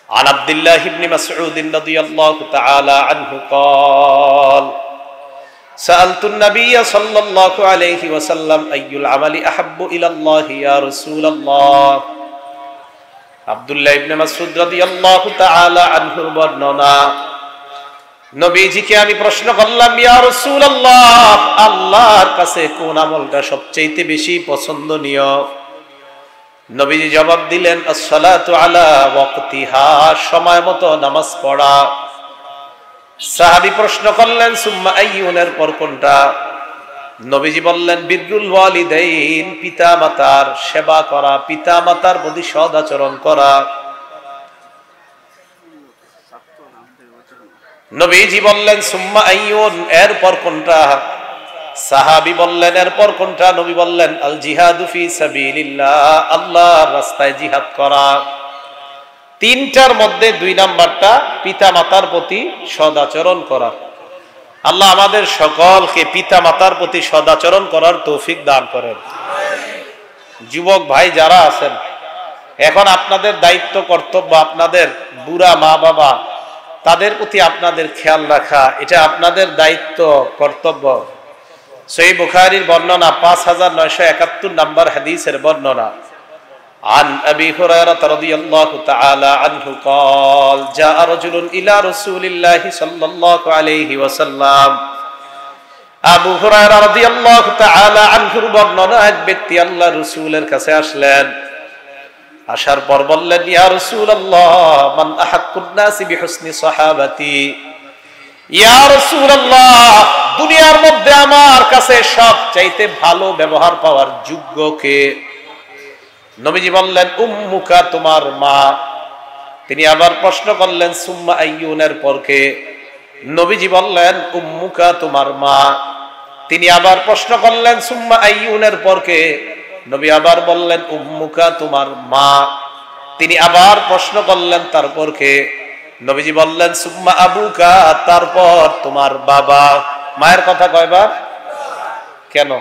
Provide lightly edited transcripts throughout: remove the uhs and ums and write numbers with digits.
عن عبد الله بن مسعود رضي الله تعالى عنه قال سألت النبي صلى الله عليه وسلم أي العمل أحب إلى الله يا رسول الله আব্দুল্লাহ ইবনে মাসউদ রাদিয়াল্লাহু তাআলা আনহুর বর্ণনা, নবীজিকে আমি প্রশ্ন করলাম, ইয়া রাসূলুল্লাহ, আল্লাহর কাছে কোন আমলটা সবচেয়ে বেশি পছন্দনীয়? নবীজি জবাব দিলেন, as-salatu ala waqtiha, সময় মতো নামাজ পড়া। সাহাবী প্রশ্ন করলেন, সুম্মা আইয়ুন, এর পর কোনটা? নবীজি বললেন, বিররুল ওয়ালিদাইন, পিতা মাতার সেবা করা, পিতা মাতার প্রতি সৎ আচরণ করা। নবীজি বললেন, সুম্মা আইয়ুন, এরপর কোনটা? সাহাবী বললেন, এরপর কোনটা? নবী বললেন, আল জিহাদু ফি সাবিলিল্লাহ, আল্লাহর রাস্তায় জিহাদ করা। তিনটার মধ্যে 2 নাম্বারটা পিতা মাতার প্রতি সদাচরণ করা। আল্লাহ আমাদের সকলকে পিতা মাতার প্রতি সদাচরণ করার তৌফিক দান করেন। যুবক ভাই যারা আছেন, এখন আপনাদের দায়িত্ব কর্তব্য, আপনাদের বুড়া মা বাবা, তাদের প্রতি আপনাদের খেয়াল রাখা, এটা আপনাদের দায়িত্ব কর্তব্য। সহিহ বুখারীর বর্ণনা, 5971 নম্বর হাদিসের বর্ণনা। عن أبي هريرة رضي الله تعالى عنه قال جاء رجل إلى رسول الله صلى الله عليه وسلم আবু হুরায়রা রাদিয়াল্লাহু তাআলা আনহুর বর্ণনা, এক ব্যক্তি আল্লাহ রাসূলের কাছে আসলেন। আসার পর বললেন, ইয়া রাসূলুল্লাহ, মান আহাক্কুন নাসি বিহুসনি সাহাবাতি, ইয়া রাসূলুল্লাহ, দুনিয়ার মধ্যে আমার কাছে সবচাইতে ভালো ব্যবহার পাওয়ার যোগ্য কে? নবীজি বললেন, উম্মুকা, তোমার মা। তিনি আবার প্রশ্ন করলেন, সুম্মা আইয়ুনের পর কে? নবীজি বললেন, উম্মুকা, তোমার মা। তিনি আবার প্রশ্ন করলেন, সুম্মা আইয়ুনের পর কে? নবী আবার বললেন, উম্মুকা, তোমার মা। তিনি আবার প্রশ্ন করলেন, তারপর কে? নবীজি বললেন, সুম্মা আবুকা, তারপর তোমার বাবা। মায়ের কথা কয়বার? কেন?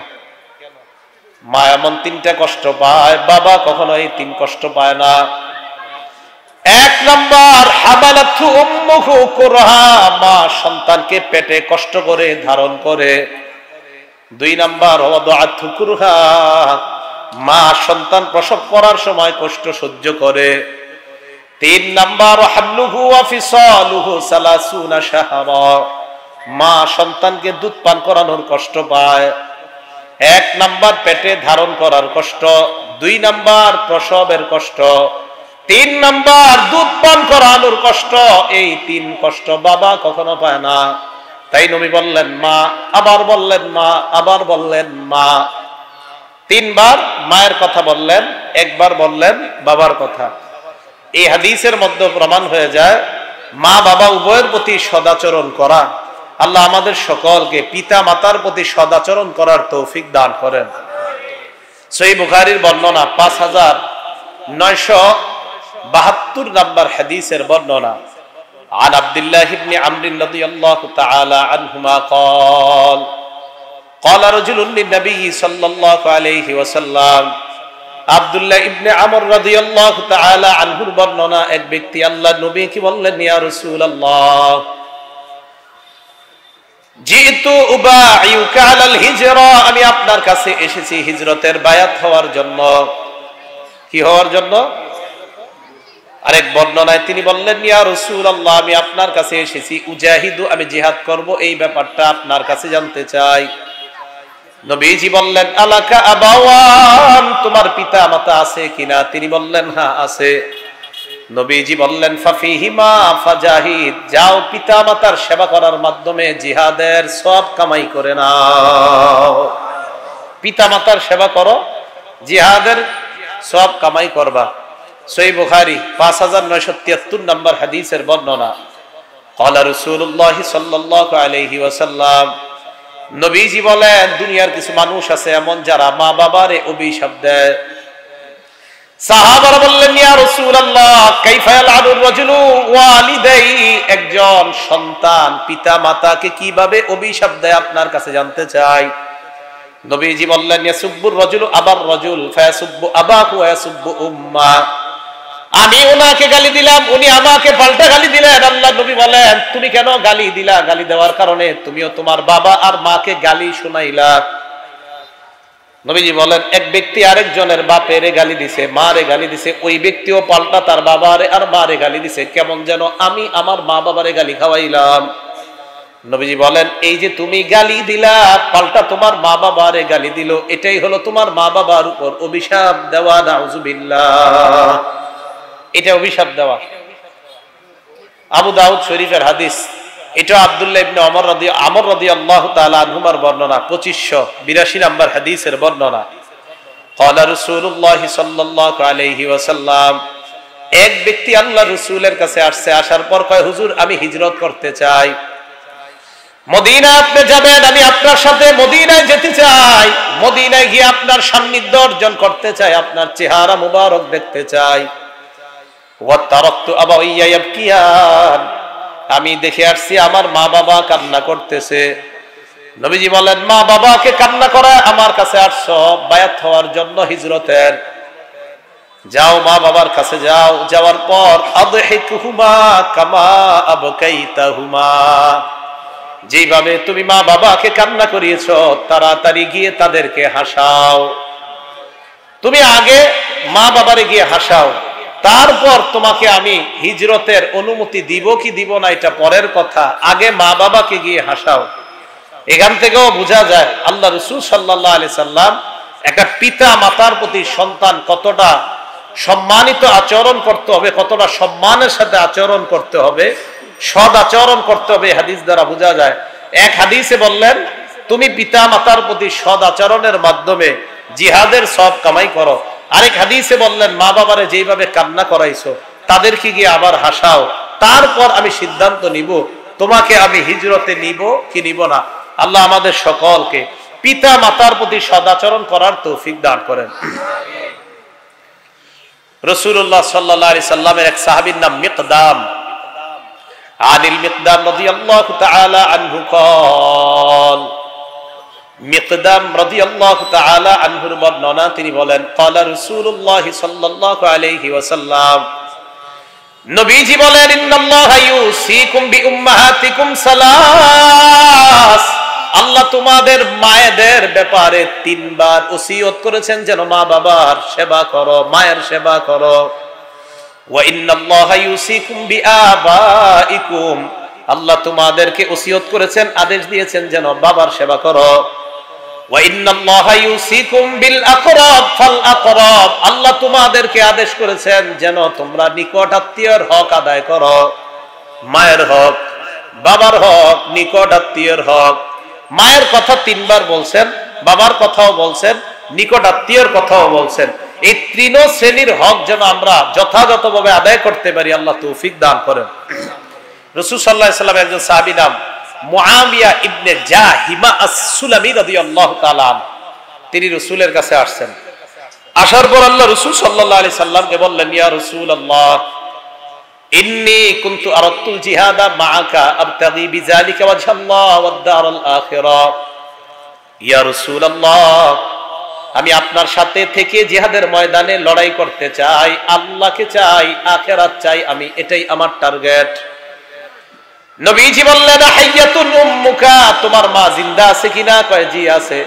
মা এমন 3টা কষ্ট পায়, বাবা কখনো এই 3 কষ্ট পায় না। 1 নাম্বার, হামালাতু উম্মুহু কুরহা, মা সন্তানকে পেটে কষ্ট করে ধারণ করে। 2 নাম্বার, ওয়াদাআতু কুরহা, মা সন্তান প্রসব করার সময় কষ্ট সহ্য করে। 3 নাম্বার, হামলুহু ওয়া ফিসালুহু 30 শাহরা, মা সন্তানকে দুধ পান করানোর কষ্ট পায়। 1 নাম্বার পেটে ধারণ করার কষ্ট, 2 নাম্বার প্রসবের কষ্ট, 3 নাম্বার দুধ পান করানোর কষ্ট। এই 3 কষ্ট বাবা কখনো পায় না। তাই নবী বললেন মা, আবার বললেন মা, আবার বললেন মা। 3 বার মায়ের কথা বললেন, 1 বার বললেন বাবার কথা। এই হাদিসের মধ্যে প্রমাণ হয়ে যায় মা বাবা উভয়ের প্রতি সদাচরণ করা। আল্লাহ আমাদের সকলকে পিতা মাতার প্রতি সদাচরণ করার তৌফিক দান করেন। সহিহ বুখারীর বর্ণনা, 5972 নম্বর হাদিসের বর্ণনা। عن عبد الله بن عمرو رضي الله تعالى عنهما قال قال رجل للنبي صلى الله عليه وسلم আব্দুল্লাহ ইবনে আমর রাদিয়াল্লাহু তাআলা আনহুর বর্ণনা, এক ব্যক্তি আল্লাহ নবী কি বললেন, ইয়া রাসূলুল্লাহ, জিতু উবাইউকা আলাল হিজরা, আমি আপনার কাছে এসেছি হিজরতের বায়াত হওয়ার জন্য। কি হওয়ার জন্য? আরেক বর্ণনায় তিনি বললেন, ইয়া রাসূলুল্লাহ, আমি আপনার কাছে এসেছি উজাহিদু, আমি জিহাদ করব, এই ব্যাপারটা আপনার কাছে জানতে চাই। নবীজি বললেন, আলাকা আবাওয়ান, তোমার পিতা মাতা আছে কিনা? তিনি বললেন, হ্যাঁ আছে। নবীজি বললেন, ফাফিহিমা ফাজাহিদ, যাও পিতা মাতার সেবা করার মাধ্যমে জিহাদের সওয়াব কামাই করে নাও। পিতা মাতার সেবা করো, জিহাদের সওয়াব কামাই করবা। সহিহ বুখারী 5973 নম্বর হাদিসের বর্ণনা। ক্বালা রাসূলুল্লাহ সাল্লাল্লাহু আলাইহি ওয়াসাল্লাম, নবীজি বলেন, দুনিয়ার কিছু মানুষ আছে এমন যারা মা বাবারে অভিশাপ দেয়। সাহাবারা বললেন, ইয়া রাসূলুল্লাহ, কাইফা ইয়ালআনু রাজুলু ওয়ালিদাই, একজন সন্তান পিতা মাতাকে কিভাবে অভিশাপ দেয় আপনার কাছে জানতে চাই। নবীজি বললেন, ইয়াসুব্বুর রাজুলু আবার রাজুল ফায়াসুব্বু আবাহু ওয়া ইয়াসুব্বু উম্মা, আমি ওনাকে গালি দিলাম, উনি আমাকে পাল্টা গালি দিলেন। আল্লাহ নবী বলেন, তুমি কেন গালি দিলা? গালি দেওয়ার কারণে তুমিও তোমার বাবা আর মাকে গালি শুনাইলা। নবীজি বলেন, এক ব্যক্তি আরেকজনের বাপেরে গালি দিছে, মারে গালি দিছে, ওই ব্যক্তিও পাল্টা তার বাবারে আর মারে গালি দিছে, কেমন যেন আমি আমার মা বাবারে গালি খাওয়াইলাম। নবীজি বলেন, এই যে তুমি গালি দিলা, পাল্টা তোমার মা বাবারে গালি দিল, এটাই হলো তোমার মা বাবার উপর অভিশাপ দেওয়া। নাউজুবিল্লাহ, এটা অভিশাপ দেওয়া। আবু দাউদ শরীফের হাদিস, এটা আব্দুল্লাহ ইবনে আমর রাদিয়াল্লাহু তাআলা আনহুমার বর্ণনা, 2582 নম্বর হাদিসের বর্ণনা। ক্বালা রাসূলুল্লাহ সাল্লাল্লাহু আলাইহি ওয়াসাল্লাম, এক ব্যক্তি আল্লাহর রাসূলের কাছে আসছে, আসার পর কয়, হুজুর আমি হিজরত করতে চাই, মদিনা আপনি যাবেন, আমি আপনার সাথে মদিনায় যেতে চাই, মদিনায় গিয়ে আপনার সান্নিধ্য অর্জন করতে চাই, আপনার চেহারা মুবারক দেখতে চাই। ওয়া তারাকতু আবাইয়া ইয়াবকিয়ান, আমি দেখে আসছি আমার মা বাবা কান্না করতেছে। নবীজি বলেন, মা বাবাকে কান্না করা আমার কাছে আসছো বায়াত হওয়ার জন্য হিজরতের, যাও মা বাবার কাছে যাও, যাওয়ার পর আদহিকুহুমা কামা আবকাইতাহুমা, যেভাবে তুমি মা বাবাকে কান্না করিয়েছো তাড়াতাড়ি গিয়ে তাদেরকে হাসাও। তুমি আগে মা বাবারে গিয়ে হাসাও, তারপর তোমাকে আমি হিজরতের অনুমতি দিব কি দিব না এটা পরের কথা, আগে মা বাবাকে গিয়ে হাসাও। এখান থেকেও বোঝা যায় আল্লাহ রাসূল সাল্লাল্লাহু আলাইহি সাল্লাম একটা পিতা মাতার প্রতি সন্তান কতটা সম্মানিত আচরণ করতে হবে, কতটা সম্মানের সাথে আচরণ করতে হবে, সদ আচরণ করতে হবে, হাদিস দ্বারা বোঝা যায়। এক হাদিসে বললেন, তুমি পিতা মাতার প্রতি সদ আচরণের মাধ্যমে জিহাদের সব কামাই করো। আরেক হাদিসে বললেন, মা বাবারে যেইভাবে কান্না করাইছো তাদেরকে গিয়ে আবার হাসাও, তারপর আমি সিদ্ধান্ত নিব তোমাকে আমি হিজরতে নিব কি নিব না। আল্লাহ আমাদের সকলকে পিতা মাতার প্রতি সদাচরণ করার তৌফিক দান করেন। রাসূলুল্লাহ সাল্লাল্লাহু আলাইহি সাল্লামের এক সাহাবীর নাম মিকদাম, আনিল মিকদাম রাদিয়াল্লাহু তাআলা আনহু قال, মিকদাম রাদিয়াল্লাহু তাআলা আনহুর বর্ণনা, তিনি বলেন, ক্বালা রাসূলুল্লাহ সাল্লাল্লাহু আলাইহি ওয়াসাল্লাম, নবীজি বলেন, ইন্নাল্লাহা ইউসিকুম বিউম্মাহাতিকুম সালাস, আল্লাহ তোমাদের মায়েদের ব্যাপারে 3 বার ওসিয়ত করেছেন যেন মা বাবার সেবা করো, মায়ের সেবা করো। ওয়া ইন্নাল্লাহা ইউসিকুম বিআবাইকুম, আল্লাহ তোমাদেরকে ওসিয়ত করেছেন, আদেশ দিয়েছেন যেন বাবার সেবা করো। ওয়া ইন্নাল্লাহা ইউসিকুম বিল আকরাব ফাল আকরাব, আল্লাহ তোমাদেরকে আদেশ করেছেন যেন তোমরা নিকট আত্মীয়ের হক আদায় করো, মায়ের হক, বাবার হক, নিকট আত্মীয়ের হক। মায়ের কথা 3 বার বলছেন, বাবার কথাও বলছেন, নিকট আত্মীয়ের কথাও বলছেন। এই 3 শ্রেণীর হক যেন আমরা যথাযথভাবে আদায় করতে পারি, আল্লাহ তৌফিক দান করেন। রাসূল সাল্লাল্লাহু আলাইহি সাল্লাম একজন সাহাবী নাম মুআবিয়া ইবনে জাহিমা আস-সুলামি রাদিয়াল্লাহু তাআলা, তিনি রাসূলের কাছে আসছেন। আসার পর আল্লাহ রাসূল সাল্লাল্লাহু আলাইহি সাল্লামকে বললেন, ইয়া রাসূলুল্লাহ, ইন্নী কুনতু আরাদতুল জিহাদা মাআকা আবতাগি বিযালিকা ওয়াজহাল্লাহ ওয়াদ দারাল আখিরাহ। ইয়া রাসূলুল্লাহ, আমি আপনার সাথে থেকে জিহাদের ময়দানে লড়াই করতে চাই, আল্লাহকে চাই, আখিরাত চাই, আমি এটাই আমার টার্গেট। নবীজি বললেন, হাইয়াতুন উম্মুকা, তোমার মা জিন্দা আছে কিনা? কয় জি আছে।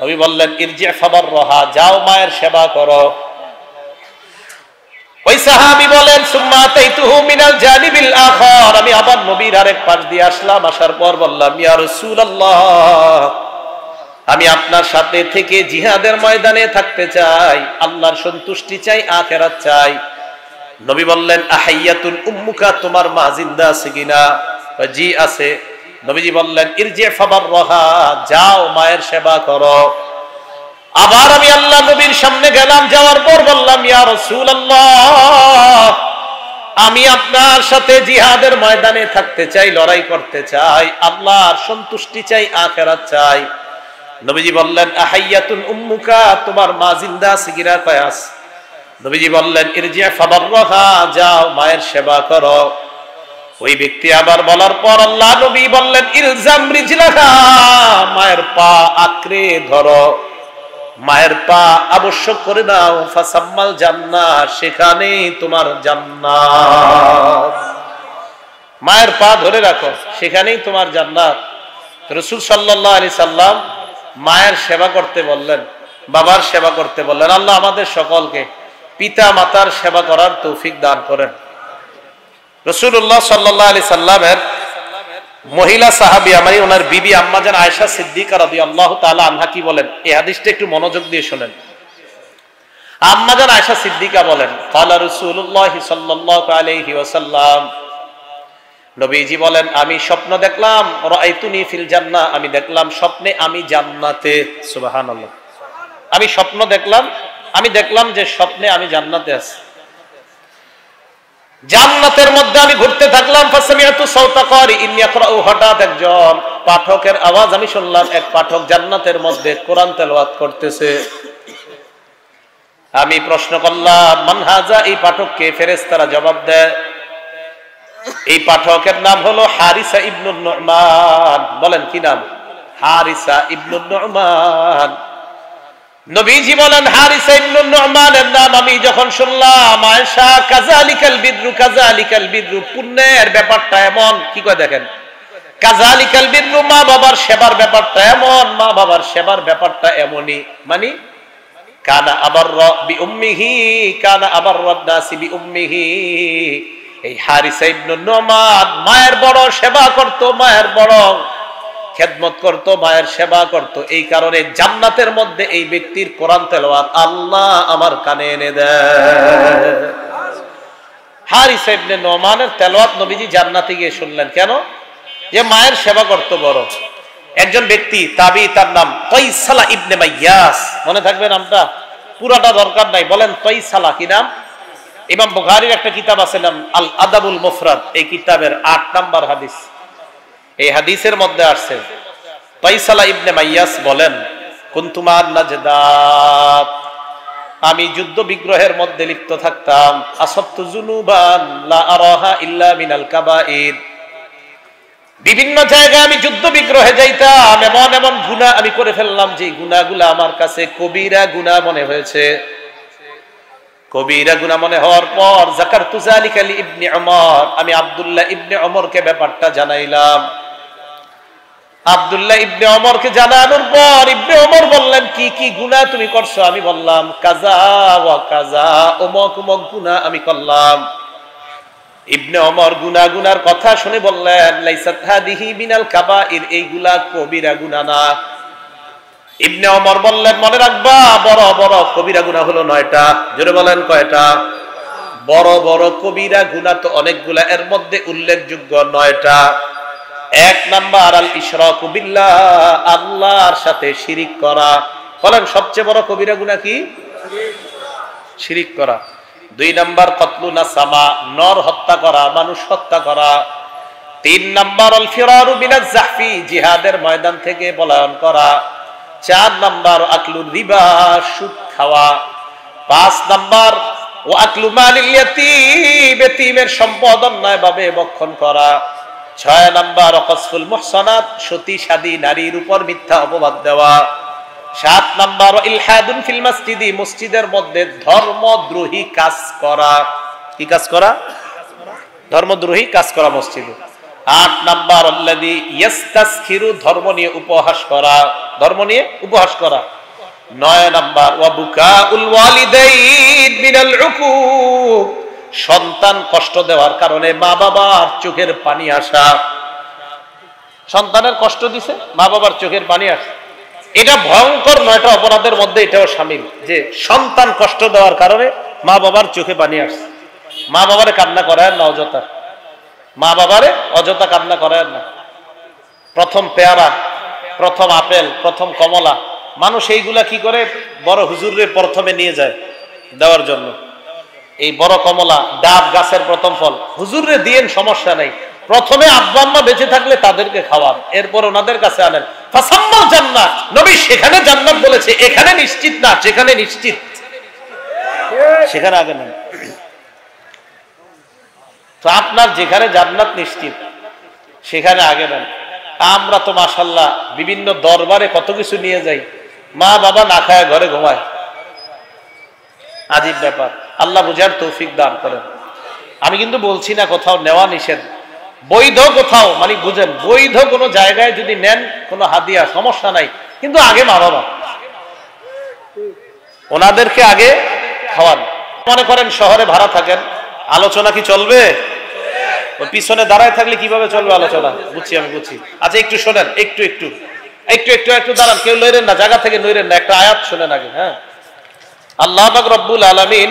নবী বললেন, ইরজি ফাবাররাহা, যাও মায়ের সেবা করো। ওই সাহাবী বলেন, সুম্মা তাইতুহু মিনাল জানিবিল আখার, আমি আবার নবীর আরেক পাশ দিয়ে আসলাম, আসার পর বললাম, ইয়া রাসূলুল্লাহ, আমি আপনার সাথে থেকে জিহাদের ময়দানে থাকতে চাই, আল্লাহর সন্তুষ্টি চাই, আখিরাত চাই। নবী বললেন, আহাইয়াতুন উম্মুকা, তোমার মা জিন্দা আছে কিনা? জি আছে। নবীজি বললেন, ইরজি ফাবাররাহা, যাও মায়ের সেবা করো। আবার আমি আল্লাহ নবীর সামনে গেলাম, যাওয়ার পর বললাম, ইয়া রাসূলুল্লাহ, আমি আপনার সাথে জিহাদের ময়দানে থাকতে চাই, লড়াই করতে চাই, আল্লাহর সন্তুষ্টি চাই, আখিরাত চাই। নবীজি বললেন, আহাইয়াতুন উম্মুকা, তোমার মা জিন্দা আছে কিনা? কয়াস। নবীজি বললেন, ইরজি ফাবাররাহা, যাও মায়ের সেবা করো। ওই ব্যক্তি আবার বলার পর আল্লাহ নবী বললেন, ইলজাম রিজলাহা, মায়ের পা আঁকড়ে ধরো। মায়ের পা আবশ্যক করে নাও, ফাসাম্মাল জান্নাত, সেখানেই তোমার জান্নাত। মায়ের পা ধরে রাখো, সেখানেই তোমার জান্নাত। রাসূল সাল্লাল্লাহু আলাইহি সাল্লাম মায়ের সেবা করতে বললেন, বাবার সেবা করতে বললেন। আল্লাহ আমাদের সকলকে পিতা মাতার সেবা করার তৌফিক দান করেন। রাসূলুল্লাহ সাল্লাল্লাহু আলাইহি সাল্লামের মহিলা সাহাবিয়া মানে ওনার বিবি আম্মাজান আয়েশা সিদ্দিকা রাদিয়াল্লাহু তাআলা আনহা কি বলেন, এই হাদিসটা একটু মনোযোগ দিয়ে শুনেন। আম্মাজান আয়েশা সিদ্দিকা বলেন, ক্বালা রাসূলুল্লাহ সাল্লাল্লাহু আলাইহি ওয়াসাল্লাম, নবীজি বলেন, আমি স্বপ্ন দেখলাম, রাআইতুনি ফিল জান্নাহ, আমি দেখলাম স্বপ্নে আমি জান্নাতে। সুবহানাল্লাহ। আমি স্বপ্ন দেখলাম, আমি দেখলাম যে স্বপ্নে আমি জান্নাতে আছি। জান্নাতের মধ্যে আমি ঘুরতে থাকলাম। ফাসামিআতু সাওতা কারিইন ইয়াকরাউ, হঠাৎ একজন পাঠকের আওয়াজ আমি শুনলাম। এক পাঠক জান্নাতের মধ্যে কোরআন তেলাওয়াত করতেছে। আমি প্রশ্ন করলাম, মান হাযা, এই পাঠককে? ফেরেশতারা জবাব দেয়, এই পাঠকের নাম হলো হারিসা ইবনুন নু'মান। বলেন কি নাম? হারিসা ইবনুন নু'মান। নবীজি বলেন, হারিসা ইবনুন নু'মানের নাম আমি যখন শুনলাম, আয়েশা, কাযালিকাল বিররু, কাযালিকাল বিররু, পুণ্যের ব্যাপারটা এমন। কি কয় দেখেন, কাযালিকাল বিররু, মা বাবার সেবার ব্যাপারটা এমন, মা বাবার সেবার ব্যাপারটা এমনই। মানে কানা আবাররা বিউম্মিহি, কানা আবাররান নাসি বিউম্মিহি। এই হারিসা ইবনুন নু'মান মায়ের বড় সেবা করত, মায়ের বড় খেদমত করত, মায়ের সেবা করত। এই কারণে জান্নাতের মধ্যে এই ব্যক্তির কোরআন তেলাওয়াত আল্লাহ আমার কানে এনে দেয়। হারিসা ইবনে নু'মানের তেলাওয়াত নবীজি জান্নাতে গিয়ে শুনলেন। কেন? যে মায়ের সেবা করত বড়। একজন ব্যক্তি তাবি, তার নাম তাইসালা ইবনে মাইয়াস। মনে থাকবে নামটা, পুরাটা দরকার নাই। বলেন তাইসালা কি নাম? ইমাম বুখারীর একটা কিতাব আছে নাম আল আদাবুল মুফরাদ, এই কিতাবের 8 নাম্বার হাদিস। এই হাদিসের মধ্যে আসছে, তাইসালা ইবনে মাইয়াস বলেন, কুনতু মান নাজদাত, আমি যুদ্ধ বিগ্রহের মধ্যে লিপ্ত থাকতাম। আসাবতু যুনুবান লা আরাহা ইল্লা মিনাল কাবাইর, বিভিন্ন জায়গায় আমি যুদ্ধ বিগ্রহে যাইতাম, এমন এমন গুনাহ আমি করে ফেললাম যে গুনাহগুলো আমার কাছে কবিরা গুনাহ মনে হয়েছে। কবিরা গুনাহ মনে হওয়ার পর যাকারতু যালিকা লি ইবনে উমর, আমি আব্দুল্লাহ ইবনে উমরকে ব্যাপারটা জানাইলাম। আব্দুল্লাহ ইবনে উমরকে জানানোর পর ইবনে উমর বললেন, কি কি গুনাহ তুমি করছো? আমি বললাম, কাজা ওয়া কাজা, অমুক অমুক গুনাহ আমি করলাম। ইবনে উমর গুনার কথা শুনে বললেন, লাইসাত হাদিহি মিনাল কাবাইর, এইগুলা কবিরা গুনাহ না। ইবনে উমর বললেন, মনে রাখবা, বড় বড় কবিরা গুনাহ হলো 9টা। জোরে বলেন কয়টা? বড় বড় কবিরা গুনাহ তো অনেকগুলা, এর মধ্যে উল্লেখযোগ্য 9টা। 1 নাম্বার আল ইশরাকু বিল্লাহ, আল্লাহর সাথে শিরিক করা। বলেন সবচেয়ে বড় কবিরা গুনাহ কি? শিরিক করা। 2 নাম্বার কতলু নাসামা, নর হত্যা করা, মানুষ হত্যা করা। 3 নাম্বার আল ফিরারু বিনাজ জাহফি, জিহাদের ময়দান থেকে পলায়ন করা। 4 নাম্বার আকলু রিবা, সুদ খাওয়া। 5 নাম্বার ওয়া আকলু মালিল ইয়াতীম, এতিমের সম্পদ অন্যায়ভাবে ভক্ষণ করা। 6 নাম্বার ওয়াকসফুল মুহসানাত, সতী সাদী নারীর উপর মিথ্যা অপবাদ দেওয়া। 7 নাম্বার ইলহাদুন ফিল মসজিদি, মসজিদের মধ্যে ধর্মদ্রোহী কাজ করা। কি কাজ করা? ধর্মদ্রোহী কাজ করা মসজিদে। 8 নাম্বার আল্লাযী ইয়াস্তাসখিরু, ধর্ম নিয়ে উপহাস করা, ধর্ম নিয়ে উপহাস করা। 9 নাম্বার ওয়া বুকাউল ওয়ালিদাইন মিনাল উকুক, সন্তান কষ্ট দেওয়ার কারণে মা বাবার চোখের পানি আসা। সন্তানের কষ্ট দিছে, মা বাবার চোখের পানি আসে। এটা ভয়ঙ্কর 9টা অপরাধের মধ্যে এটাও শামিল, যে সন্তান কষ্ট দেওয়ার কারণে মা বাবার চোখে পানি আসছে। মা বাবারে কান্না করায় না অযথা, মা বাবারে অযথা কান্না করায় না। প্রথম পেয়ারা, প্রথম আপেল, প্রথম কমলা, মানুষ এইগুলা কি করে, বড় হুজুরে প্রথমে নিয়ে যায় দেওয়ার জন্য। এই বড় কমলা, ডাব গাছের প্রথম ফল, হুজুরে দিয়েন, সমস্যা নেই, প্রথমে আব্বা আম্মা বেঁচে থাকলে তাদেরকে খাওয়ান, এরপর ওনাদের কাছে আনেন। ফাসাম্মাল জান্নাত, নবী সেখানে জান্নাত বলেছে, এখানে নিশ্চিত না, যেখানে নিশ্চিত সেখানে আগে নেন। তো আপনার যেখানে জান্নাত নিশ্চিত সেখানে আগে নেন। আমরা তো মাশাআল্লাহ বিভিন্ন দরবারে কত কিছু নিয়ে যাই, মা বাবা না খায় ঘরে ঘুমায়। আজীব ব্যাপার, আল্লাহ বুঝার তৌফিক দান করেন। আমি কিন্তু বলছি না কোথাও নেওয়া নিষেধ, বৈধ কোথাও, মানে বুঝেন, বৈধ কোনো জায়গায় যদি নেন কোনো হাদিয়া সমস্যা নাই, কিন্তু আগে মা বাবা, ওনাদেরকে আগে খাওয়ান। মনে করেন শহরে ভাড়া থাকেন, আলোচনা কি চলবে? ওই পিছনে দাঁড়ায় থাকলে কিভাবে চলবে আলোচনা? বুঝছি, আমি বুঝছি। আচ্ছা একটু শোনেন, একটু একটু একটু একটু একটু দাঁড়ান, কেউ লইরেন না, জায়গা থেকে নইরেন না, একটা আয়াত শোনেন আগে। হ্যাঁ, আল্লাহ পাক রব্বুল আলামিন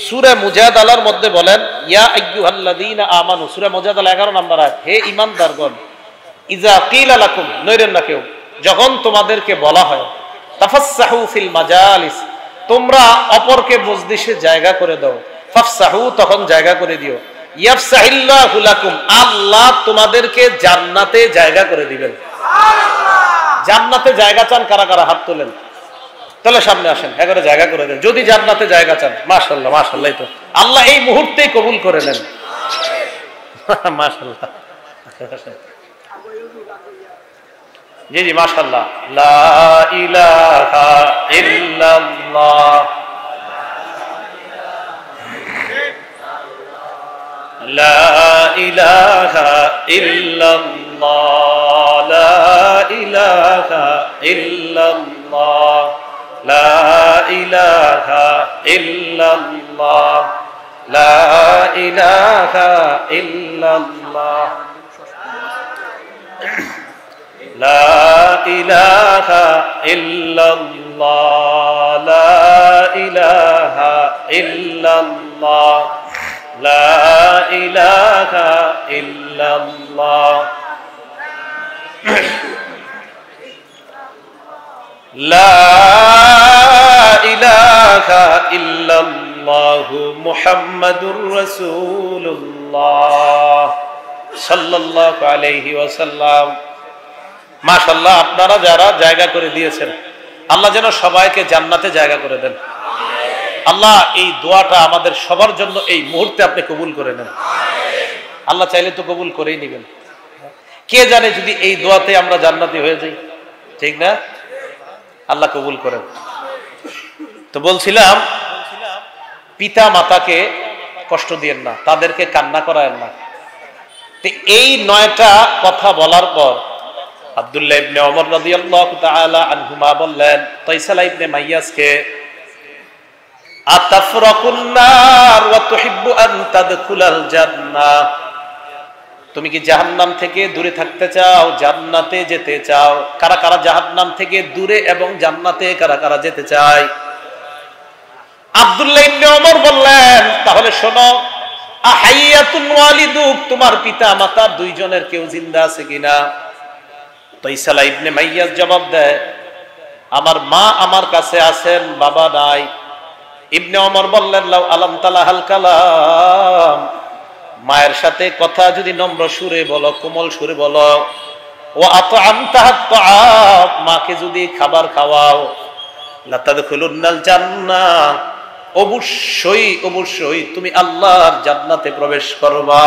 সূরা মুজাদালার মধ্যে বলেন, ইয়া আইয়ুহাল্লাযীনা আমানু, সূরা মুজাদালা 11 নম্বর আয়াত, হে ঈমানদারগণ, ইযা কিলা লাকুম, নইরেন না কেউ, যখন তোমাদেরকে বলা হয়, তাফাসসাহু ফিল মাজালিস, তোমরা অপরকে মজলিসে জায়গা করে দাও, ফাফসাহু, তখন জায়গা করে দিও, ইয়াফসাহিল্লাহু লাকুম, আল্লাহ তোমাদেরকে জান্নাতে জায়গা করে দিবেন। সুবহানাল্লাহ। জান্নাতে জায়গা চান কারা কারা? হাত তোলেন, তাহলে সামনে আসেন, এবারে জায়গা করে দেন যদি জান্নাতে জায়গা চান। মাশাআল্লাহ, মাশাআল্লাহ, তো আল্লাহ এই মুহূর্তেই কবুল করে নেন। মাশাআল্লাহ, জি জি, মাশাআল্লাহ। লা ইলাহা ইল্লাল্লাহ, লা ইলাহা ইল্লাল্লাহ, লা ইলাহা ইল্লাল্লাহ, লা ইলাহা ইল্লাল্লাহ, লা ইলাহা ইল্লাল্লাহ, লা ইলাহা ইল্লাল্লাহ, লা ইলাহা ইল্লাল্লাহ, লা ইলাহা ইল্লাল্লাহ, লা ইলাহা ইল্লাল্লাহু মুহাম্মাদুর রাসূলুল্লাহ সাল্লাল্লাহু আলাইহি ওয়াসাল্লাম। মাশাআল্লাহ, আপনারা যারা জায়গা করে দিয়েছেন, আল্লাহ যেন সবাইকে জান্নাতে জায়গা করে দেন। আল্লাহ এই দোয়াটা আমাদের সবার জন্য এই মুহূর্তে আপনি কবুল করে নেন। আল্লাহ চাইলে তো কবুল করেই নেবেন। কে জানে যদি এই দোয়াতে আমরা জান্নাতি হয়ে যাই, ঠিক না? আল্লাহ কবুল করেন। তো বলছিলাম, পিতা মাতাকে কষ্ট দিয়েন না, তাদেরকে কান্না করায়েন না। তো এই 9টা কথা বলার পর আব্দুল্লাহ ইবনে ওমর রাদিয়াল্লাহু তাআলা আনহুমা বললেন তাইসালা ইবনে মাইয়াসকে, আতাফরাকুন নার ওয়া তুহিব্বু আন তাদখুলাল জান্নাহ, তুমি কি জাহান্নাম থেকে দূরে থাকতে চাও, জান্নাতে যেতে চাও? কারা কারা জাহান্নাম থেকে দূরে এবং জান্নাতে কারা কারা যেতে চায়? আব্দুল্লাহ ইবনে ওমর বললেন, তাহলে শোনো, আহাইয়াতুন ওয়ালিদুক, তোমার পিতা মাতা দুইজনের কেউ জিন্দা আছে কিনা? তাইসালা ইবনে মাইয়াস জবাব দেয়, আমার মা আমার কাছে আছেন, বাবা নাই। ইবনে ওমর বললেন, লাউ আলাম তালাহাল কালাম, মায়ের সাথে কথা যদি নম্র সুরে বলো, কোমল সুরে বলো, ও আতআমতাহাত তাআম, মাকে যদি খাবার খাওয়াও, লাতাদখুলুন্নাল জান্নাহ, অবশ্যই অবশ্যই তুমি আল্লাহর জান্নাতে প্রবেশ করবা।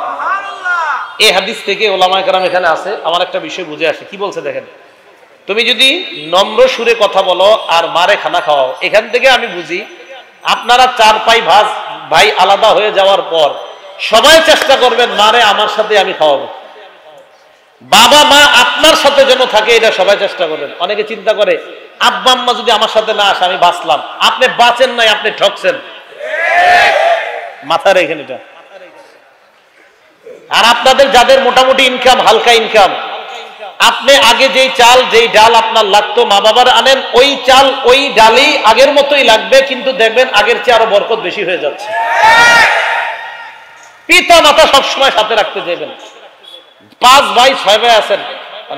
সুবহানাল্লাহ। এই হাদিস থেকে ওলামায়ে কেরাম এখানে আছে, আমার একটা বিষয় বুঝে আসে। কি বলছে দেখেন, তুমি যদি নম্র সুরে কথা বলো আর মারে খানা খাওয়াও, এখান থেকে আমি বুঝি আপনারা 4 ভাই আলাদা হয়ে যাওয়ার পর সবাই চেষ্টা করবেন মারে আমার সাথে আমি খাওয়াবো, বাবা মা আপনার সাথে যেন থাকে, এটা সবাই চেষ্টা করবেন। অনেকে চিন্তা করে আব্বা আম্মা যদি আমার সাথে না আসে আমি বাঁচলাম। আপনি বাঁচেন নাই, আপনি ঠকছেন। মাথা রেখেন এটা। আর আপনাদের যাদের মোটামুটি ইনকাম, হালকা ইনকাম, আপনি আগে যেই চাল যেই ডাল আপনার লাগতো মা বাবার আনেন, ওই চাল ওই ডালই আগের মতোই লাগবে, কিন্তু দেখবেন আগের চেয়ে আরো বরকত বেশি হয়ে যাচ্ছে। পিতা মাতা সবসময় সাথে রাখতে যাবেন। 5 ভাই 6 ভাই আছেন,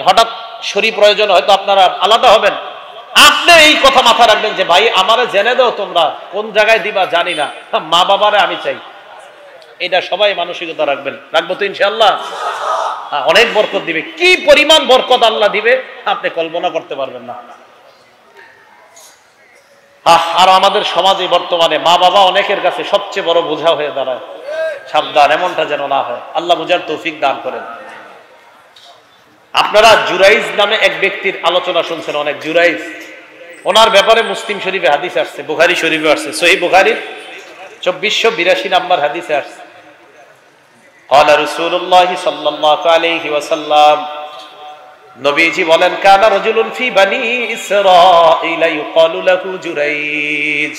হঠাৎ শরীর প্রয়োজন হয়তো আপনারা আলাদা হবেন, আপনি এই কথা মাথা রাখবেন যে ভাই আমারে জেনে দাও, তোমরা কোন জায়গায় দিবা জানি না, মা বাবারে আমি চাই। এটা সবাই মানসিকতা রাখবেন। রাখবো তো ইনশাআল্লাহ। অনেক বরকত দিবে। কি পরিমাণ বরকত আল্লাহ দিবে আপনি কল্পনা করতে পারবেন না। আর আমাদের সমাজে বর্তমানে মা বাবা অনেকের কাছে সবচেয়ে বড় বোঝা হয়ে দাঁড়ায়। সাবধান, এমনটা যেন না হয়। আল্লাহ বুঝার তৌফিক দান করেন। আপনারা জুরাইজ নামে এক ব্যক্তির আলোচনা শুনছেন অনেক। জুরাইজ, ওনার ব্যাপারে মুসলিম শরীফে হাদিস আসছে, বুখারী শরীফে আসছে, সহিহ বুখারীর 2482 নাম্বার হাদিসে আসছে। قال رسول الله صلى الله عليه وسلم, নবীজি বলেন, কানা রাজুলুন ফি বানি ইসরাঈল ইউকালু লাহু জুরাইজ।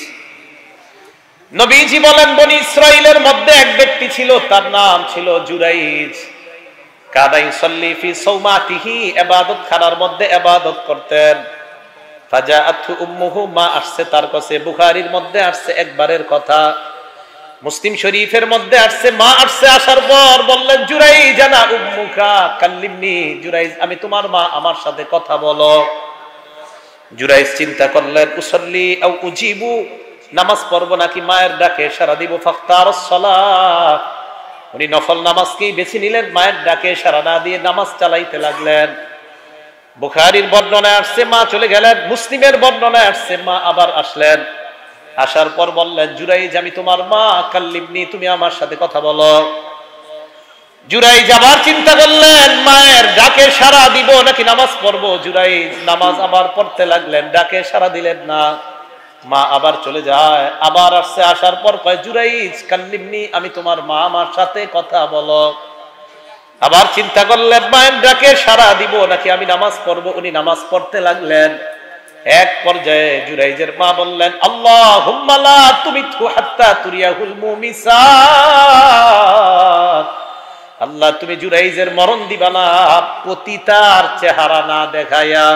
নবীজি বলেন, বনি ইসরাইলের মধ্যে এক ব্যক্তি ছিল, তার নাম ছিল জুরাইজ। কানা ইউসাল্লি ফি সাওমাতিহি, ইবাদত খানার মধ্যে ইবাদত করতেন। ফাজাআতহু উম্মুহু, মা আসছে তার কাছে। বুখারীর মধ্যে আসছে একবারের কথা, মুসলিম শরীফের মধ্যে আসছে মা আসছে, আসার পর বললেন, জুরাইজ আনা উম্মুকা কাল্লিমনি, জুরাইজ আমি তোমার মা, আমার সাথে কথা বলো। জুরাইজ চিন্তা করলেন, উসাল্লি আও উজিবু, নামাজ পড়বো নাকি মায়ের ডাকে সাড়া দিব। ফাখতারাস সালাহ, উনি নফল নামাজকেই বেছে নিলেন, মায়ের ডাকে সাড়া না দিয়ে নামাজ চালাইতে লাগলেন। বুখারীর বর্ণনায় আসছে মা চলে গেলেন, মুসলিমের বর্ণনায় আসছে মা আবার আসলেন। আসার পর বললেন, জুরাইজ আমি তোমার মা, কাল্লিমনি তুমি আমার সাথে কথা বলো। জুরাইজ আবার চিন্তা করলেন, মায়ের ডাকে সাড়া দিব নাকি নামাজ পড়বো। জুরাইজ নামাজ আবার পড়তে লাগলেন, ডাকে সাড়া দিলেন না। মা আবার চলে যায়, আবার আসছে, আসার পর কয়, জুরাইজ কাল্লিমনি আমি তোমার মা, আমার সাথে কথা বলো। আবার চিন্তা করলেন, মায়ের ডাকে সাড়া দিব নাকি আমি নামাজ পড়বো। উনি নামাজ পড়তে লাগলেন। এক পর্যায়ে জুরাইজের মা বললেন, আল্লাহুম্মা লা তুমিতহু হাত্তা তুরিয়াহুল মুমিসাত, আল্লাহ তুমি জুরাইজের মরণ দিবা না পতিতার চেহারা না দেখায়া।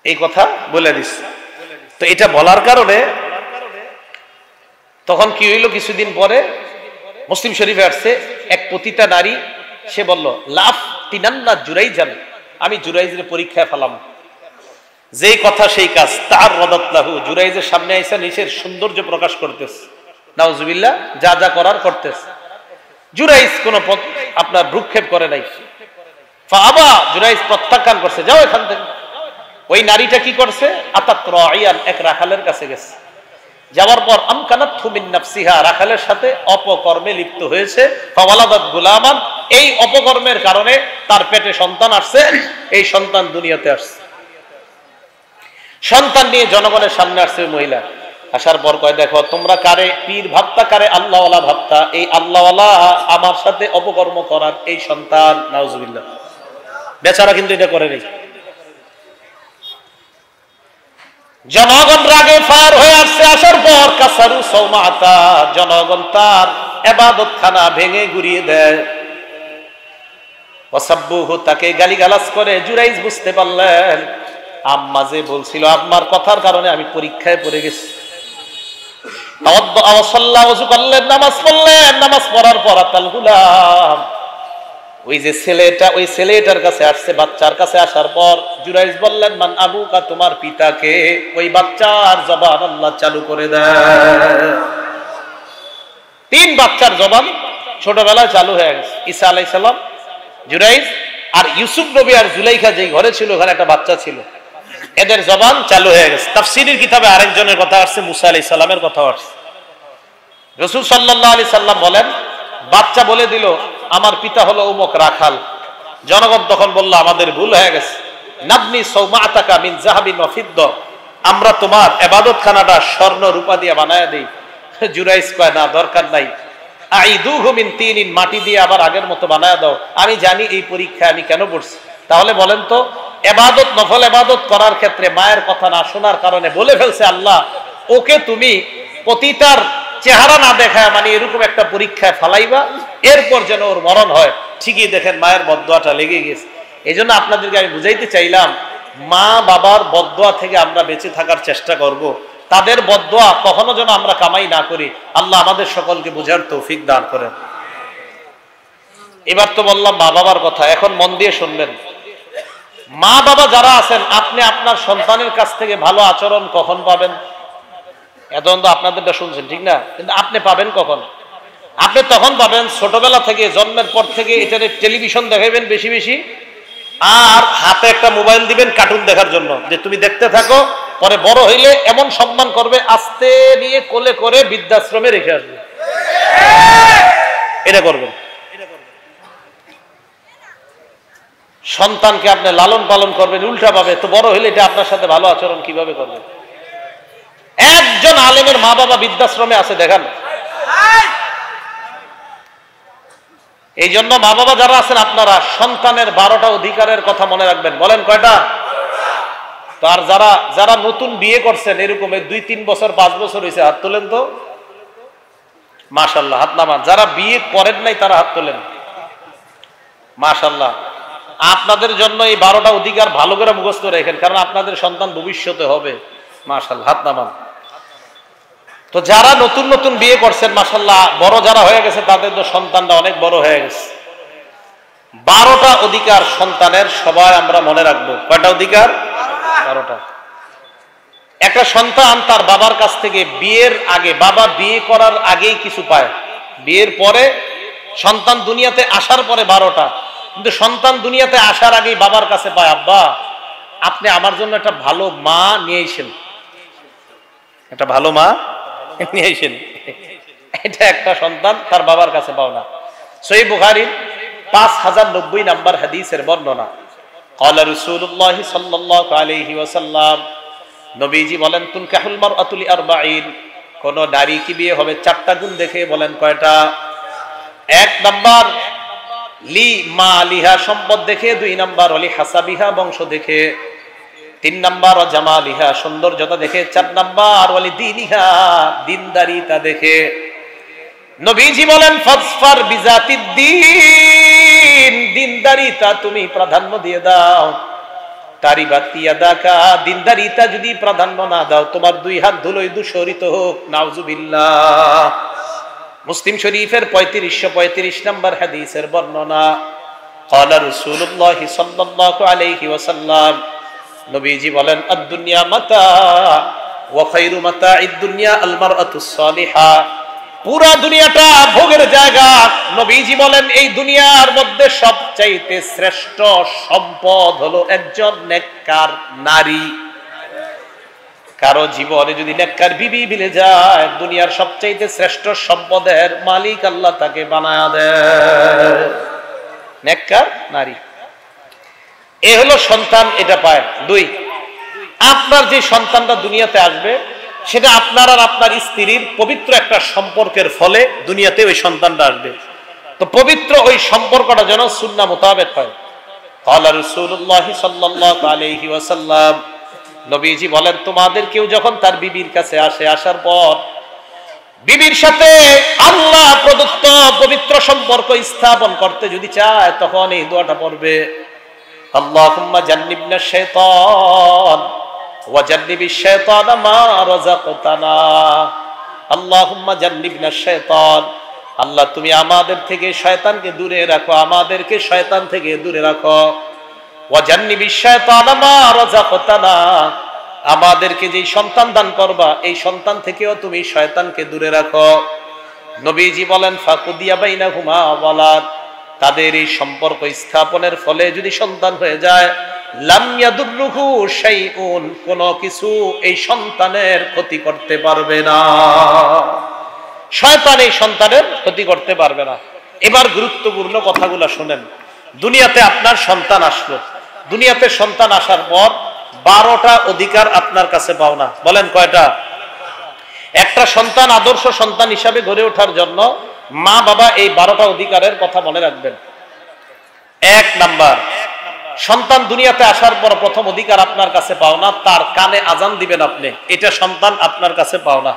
এই কথা বলে দিস। তো এটা বলার কারণে তখন কি হইল, কিছুদিন পরে মুসলিম শরীফে আসছে এক পতিতা নারী, সে বলল, লাফ তিনান্না জুরাইজান, আমি জুরাইজের পরীক্ষায় ফেলাম। যেই কথা সেই কাজ। তার রদাতলাহু, জুরাইজের সামনে আইসা নিচের সৌন্দর্য প্রকাশ করতেছে, নাউজুবিল্লাহ, যা যা করার করতেছে। জুরাইজ কোন আপনার ভ্রুক্ষেপ করে নাই। ফাআবা, জুরাইজ প্রত্যাখ্যান করছে, যাও এখান থেকে। ওই নারীটা কি করছে, আতাত রাইয়ান, এক রাখালের কাছে গেছে। যাওয়ার পর আমকানাতহু মিন নাফসিহা, রাখালের সাথে অপকর্মে লিপ্ত হয়েছে। ফাওয়ালাদাত গুলামান, এই অপকর্মের কারণে তার পেটে সন্তান আসছে, এই সন্তান দুনিয়াতে আসছে। সন্তান নিয়ে জনগণের সামনে আসছে ওই মহিলা। আসার পর কয়, দেখো তোমরা কারে পীর ভাবতা, কারে আল্লাহওয়ালা ভাবতা, এই আল্লাহওয়ালা আমার সাথে অপকর্ম করার এই সন্তান। নাউজুবিল্লাহ, বেচারা কিন্তু এটা করে নেই। জনগণ রাগে ফায়ার হয়ে আসছে। আসার পর কাসারু সাওমাতা, জনগণ তার ইবাদত খানা ভেঙে গুড়িয়ে দেয়। ওয়াসাব্বুহু, তাকে গালিগালাজ করে। জুরাইজ বুঝতে পারলেন, আম্মা যে বলছিল, আম্মার কথার কারণে আমি পরীক্ষায় পড়ে গেছি। ওযু করলেন, নামাজ পড়লেন। নামাজ পড়ার পর আতাল গুলাম, ওই যে ছেলেটা, ওই ছেলেটার কাছে আসছে, বাচ্চার কাছে আসার পর জুরাইজ বললেন, মান আবুকা, তোমার পিতাকে। ওই বাচ্চার জবান আল্লাহ চালু করে দেয়। 3 বাচ্চার জবান ছোটবেলায় চালু হয়ে গেছে। ঈসা আলাইহিস সালাম, জুরাইজ আর ইউসুফ নবী আর জুলাইখা যেই ঘরে ছিল, ওখানে একটা বাচ্চা ছিল, এদের জবান চালু হয়ে গেছে। তাফসীরের কিতাবে আরেকজনের কথা আসছে, মুসা আলাইহিস সালামের কথা আসছে। রাসূল সাল্লাল্লাহু আলাইহি সাল্লাম বলেন, বাচ্চা বলে দিল আমার পিতা হলো অমুক রাখাল। জনগণ তখন বলল, আমাদের ভুল হয়ে গেছে। নাবনি সাওমাতাকা মিন যাহাবিন ওয়া ফিদ্দা, আমরা তোমার ইবাদতখানাটা স্বর্ণ রূপা দিয়ে বানায়া দেই। জুরাইজ কয়, না দরকার নাই। আইদুহু মিন তিনিন, মাটি দিয়ে আবার আগের মতো বানায়া দাও। আমি জানি এই পরীক্ষা আমি কেন পড়ছি। তাহলে বলেন তো, ইবাদত, নফল ইবাদত করার ক্ষেত্রে মায়ের কথা না শোনার কারণে বলে ফেলছে আল্লাহ, ওকে তুমি পতিতার চেহারা না দেখায়, মানে এরকম একটা পরীক্ষায় ফালাইবা, এরপর যেন ওর মরণ হয়। ঠিকই দেখেন মায়ের বদদোয়াটা লেগে গেছে। এই জন্য আপনাদেরকে আমি বুঝাইতে চাইলাম, মা বাবার বদদোয়া থেকে আমরা বেঁচে থাকার চেষ্টা করব। তাদের বদদোয়া কখনো যেন আমরা কামাই না করি। আল্লাহ আমাদের সকলকে বুঝার তৌফিক দান করেন। এবার তো বললাম মা বাবার কথা, এখন মন দিয়ে শুনবেন। মা বাবা যারা আছেন, আপনি আপনার সন্তানের কাছ থেকে ভালো আচরণ কখন পাবেন? এতক্ষণ তো আপনাদেরটা শুনছেন, ঠিক না? কিন্তু আপনি পাবেন কখন? আপনি তখন পাবেন ছোটবেলা থেকে, জন্মের পর থেকে এটা টেলিভিশন দেখাবেন বেশি বেশি, আর হাতে একটা মোবাইল দিবেন কার্টুন দেখার জন্য, যে তুমি দেখতে থাকো, পরে বড় হইলে এমন সম্মান করবে, আস্তে নিয়ে কোলে করে বৃদ্ধাশ্রমে রেখে আসবে। এটা করবেন। সন্তানকে আপনি লালন পালন করবেন উল্টা ভাবে, তো বড় হলে এটা আপনার সাথে ভালো আচরণ কিভাবে করবেন? একজন আলেমের মা বাবা বৃদ্ধাশ্রমে আছে দেখান। এই জন্য মা বাবা যারা আছেন আপনারা সন্তানের 12টা অধিকারের কথা মনে রাখবেন। বলেন কয়টা? তো আর যারা যারা নতুন বিয়ে করছেন এরকম 2-3 বছর 5 বছর হয়েছে, হাত তোলেন তো। মাশাআল্লাহ, হাত নামান। যারা বিয়ে করেন নাই তারা হাত তোলেন। মাশাআল্লাহ, আপনাদের জন্য এই 12টা অধিকার ভালো করে মুখস্থ রাখেন, কারণ আপনাদের সন্তান ভবিষ্যতে হবে। মাশাআল্লাহ, হাত নামান। তো যারা নতুন নতুন বিয়ে করছেন মাশাআল্লাহ, বড় যারা হয়ে গেছে তাদের তো সন্তানটা অনেক বড় হয়ে গেছে। 12টা অধিকার সন্তানের সবাই আমরা মনে রাখবো। কয়টা অধিকার? 12টা। একটা সন্তান তার বাবার কাছ থেকে বিয়ের আগে, বাবা বিয়ে করার আগেই কিছু পায়, বিয়ের পরে সন্তান দুনিয়াতে আসার পরে 12টা, কিন্তু সন্তান দুনিয়াতে আসার আগেই বাবার কাছে পায়, আব্বা আপনি আমার জন্য একটা ভালো মা নিয়ে এসেন, একটা ভালো মা নিয়ে এসেন। এটা একটা সন্তান তার বাবার কাছে পাও না। সহিহ বুখারীর 5090 নম্বর হাদিসের বর্ণনা। ক্বালা রাসূলুল্লাহ সাল্লাল্লাহু আলাইহি ওয়াসাল্লাম, নবীজি বলেন, তুনকাহুল মারআতু লি40, কোন নারী কি বিয়ে হবে 4টা গুণ দেখে। বলেন কয়টা? 1 নাম্বার লি মালিহা, সম্পদ দেখে। 2 নাম্বার ওয়ালি হাসাবিহা, বংশ দেখে। 3 নাম্বার ও জামালিহা, সৌন্দর্যতা দেখে। 4 নাম্বার ওয়ালি দীনিহা, দিনদারিতা দেখে। নবীজি বলেন, ফাজফার বিজাতিদ দ্বীন, দিনদারিতা তুমি প্রাধান্য দিয়ে দাও। তারিবাত ইয়াদাকা, দিনদারিতা যদি প্রাধান্য না দাও তোমার 2 হাত ধুলোয় দূষরিত হোক, নাউজুবিল্লাহ। মুসলিম শরীফের 3535 নম্বর হাদিসের বর্ণনা। ক্বালা রাসূলুল্লাহ সাল্লাল্লাহু আলাইহি ওয়াসাল্লাম, নবীজি বলেন, আদ-দুনিয়া মাতা ওয়া খায়রু মাতা'id দুনিয়া আল মারআতুস সালিহা, পুরা দুনিয়াটা ভোগের জায়গা। নবীজি বলেন, এই দুনিয়ার মধ্যে সবচাইতে শ্রেষ্ঠ সম্পদ হলো একজন নেককার নারী। কারো জীবনে যদি নেককার বিবি মিলে যায়, দুনিয়ার সবচাইতে শ্রেষ্ঠ সম্পদের মালিক আল্লাহ তাকে বানায়া দেয়। নেককার নারী, এ হলো সন্তান, এটা পায়। 2, আপনার যে সন্তানটা দুনিয়াতে আসবে সেটা আপনার আর আপনার স্ত্রীর পবিত্র একটা সম্পর্কের ফলে দুনিয়াতে ওই সন্তানটা আসবে। তো পবিত্র ওই সম্পর্কটা যেন সুন্নাহ মোতাবেক হয়। ক্বালা রাসূলুল্লাহ সাল্লাল্লাহু আলাইহি ওয়াসাল্লাম, নবীজি বলেন, তোমাদের কেউ যখন তার বিবির কাছে আসে, আসার পর বিবির সাথে আল্লাহ প্রদত্ত পবিত্র সম্পর্ক স্থাপন করতে যদি চায়, তখন এই দোয়াটা পড়বে, আল্লাহুম্মা জান্নিবনা শাইতান ওয়া জান্নিবিশ শাইতানা মা রাযাকতানা। আল্লাহুম্মা জান্নিবনা শাইতান, আল্লাহ তুমি আমাদের থেকে শয়তানকে দূরে রাখো, আমাদেরকে শয়তান থেকে দূরে রাখো। ওয়া জান্নিবিশ শাইতানা মা রাযাকতানা, আমাদেরকে যেই সন্তান দান করবা এই সন্তান থেকেও তুমি শয়তানকে দূরে রাখো। নবীজি বলেন, ফাকুদিয়া বাইনাহুমা ওয়ালাদ, তাদের এই সম্পর্ক স্থাপনের ফলে যদি সন্তান হয়ে যায়, লাম ইয়াদুররুহু শাইউন, কোনো কিছু এই সন্তানের ক্ষতি করতে পারবে না। শয়তান এই সন্তানের ক্ষতি করতে পারবে না। এবার গুরুত্বপূর্ণ কথাগুলো শুনেন। দুনিয়াতে আপনার সন্তান আসলো, দুনিয়াতে সন্তান আসার পর 12টা অধিকার আপনার কাছে পাও না। বলেন কয়টা? একটা সন্তান আদর্শ সন্তান হিসাবে গড়ে ওঠার জন্য মা বাবা এই 12টা অধিকারের কথা মনে রাখবেন। 1 নাম্বার, সন্তান দুনিয়াতে আসার পর প্রথম অধিকার আপনার কাছে পাও না, তার কানে আজান দিবেন আপনি, এটা সন্তান আপনার কাছে পাও না।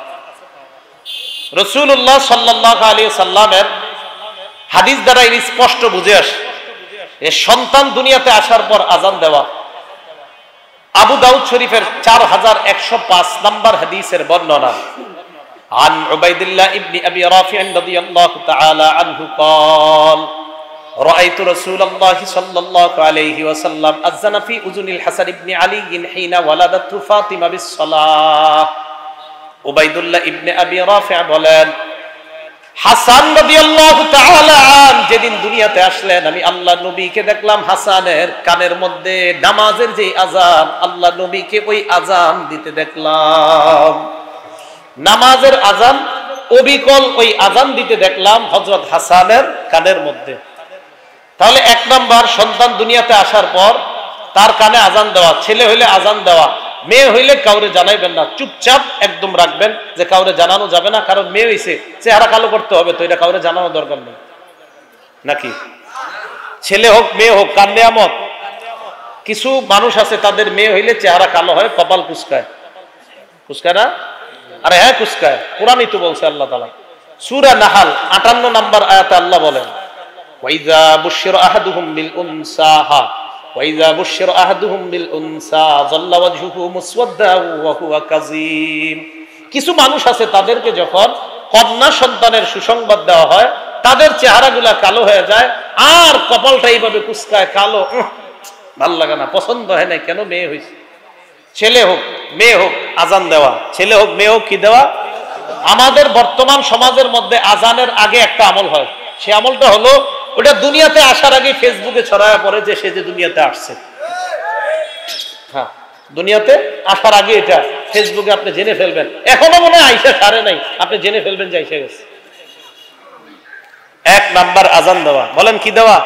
রাসূলুল্লাহ সাল্লাল্লাহু আলাইহি সাল্লামের হাদিস দ্বারা এই স্পষ্ট বুঝে আসে, এই সন্তান দুনিয়াতে আসার পর আজান দেওয়া। আবু দাউদ শরীফের 4105 নম্বর হাদিসের বর্ণনা। عن عبيد الله ابن أبي رافع رضي الله تعالى عنه قال رأيت رسول الله صلى الله عليه وسلم أذن في أذن الحسن بن علي حين ولدته فاطمة بالصلاة। উবাইদুল্লাহ ইবনে আবি রাফি বলেন, হাসান রাদিয়াল্লাহু তাআলা আন যেদিন দুনিয়াতে আসলেন, আমি আল্লাহ নবীকে দেখলাম হাসানের কানের মধ্যে নামাজের যে আজান, আল্লাহ নবীকে ওই আজান দিতে দেখলাম। নামাজের আজান অবিকল ওই আজান দিতে দেখলাম হযরত হাসানের কানের মধ্যে। তাহলে এক নাম্বার, সন্তান দুনিয়াতে আসার পর তার কানে আজান দেওয়া, ছেলে হইলে আজান দেওয়া, মেয়ে হইলে কাউরে জানাইবেন না, চুপচাপ একদম রাখবেন যে কাউরে জানানো যাবে না, কারণ মেয়ে হইছে চেহারা কালো করতে হবে, তো এটা কাউরে জানানো দরকার নেই নাকি? ছেলে হোক মেয়ে হোক, কার নেয়ামত। কিছু মানুষ আছে তাদের মেয়ে হইলে চেহারা কালো হয়, কপাল কুচকায়, কুচকায় না? আরে হ্যাঁ কুচকায়, কোরআনই তো বলছে আল্লাহ তাআলা সূরা নাহাল 58 নম্বর আয়াতে আল্লাহ বলেন, ওয়াইযা বুশিরা আহাদুহুম বিল উনসা, ওয়াইযা বুশিরা আহাদুহুম বিল উনসা যাল্লা ওয়াজহুহু মুসওয়াদ্দান ওয়া হুয়া কাযীম। কিছু মানুষ আছে তাদেরকে যখন কন্যা সন্তানের সুসংবাদ দেওয়া হয় তাদের চেহারাগুলা কালো হয়ে যায় আর কপালটা এইভাবে কুচকায়, কালো, ভাল লাগে না, পছন্দ হয় না, কেন? মেয়ে হইছে। ছেলে হোক মেয়ে হোক আজান দেওয়া, ছেলে হোক মেয়ে হোক কি দেওয়া। আমাদের বর্তমান সমাজের মধ্যে আজানের আগে একটা আমল হয়, সে আমলটা হলো ওটা দুনিয়াতে আসার আগে ফেসবুকে ছড়ায় পড়ে যে সে যে দুনিয়াতে আসছে। হ্যাঁ, দুনিয়াতে আসার আগে এটা ফেসবুকে আপনি জেনে ফেলবেন, এখনো মনে হয় আইসা সারে নাই, আপনি জেনে ফেলবেন যে আইসা গেছে। এক নাম্বার আজান দেওয়া, বলেন কি দেওয়া?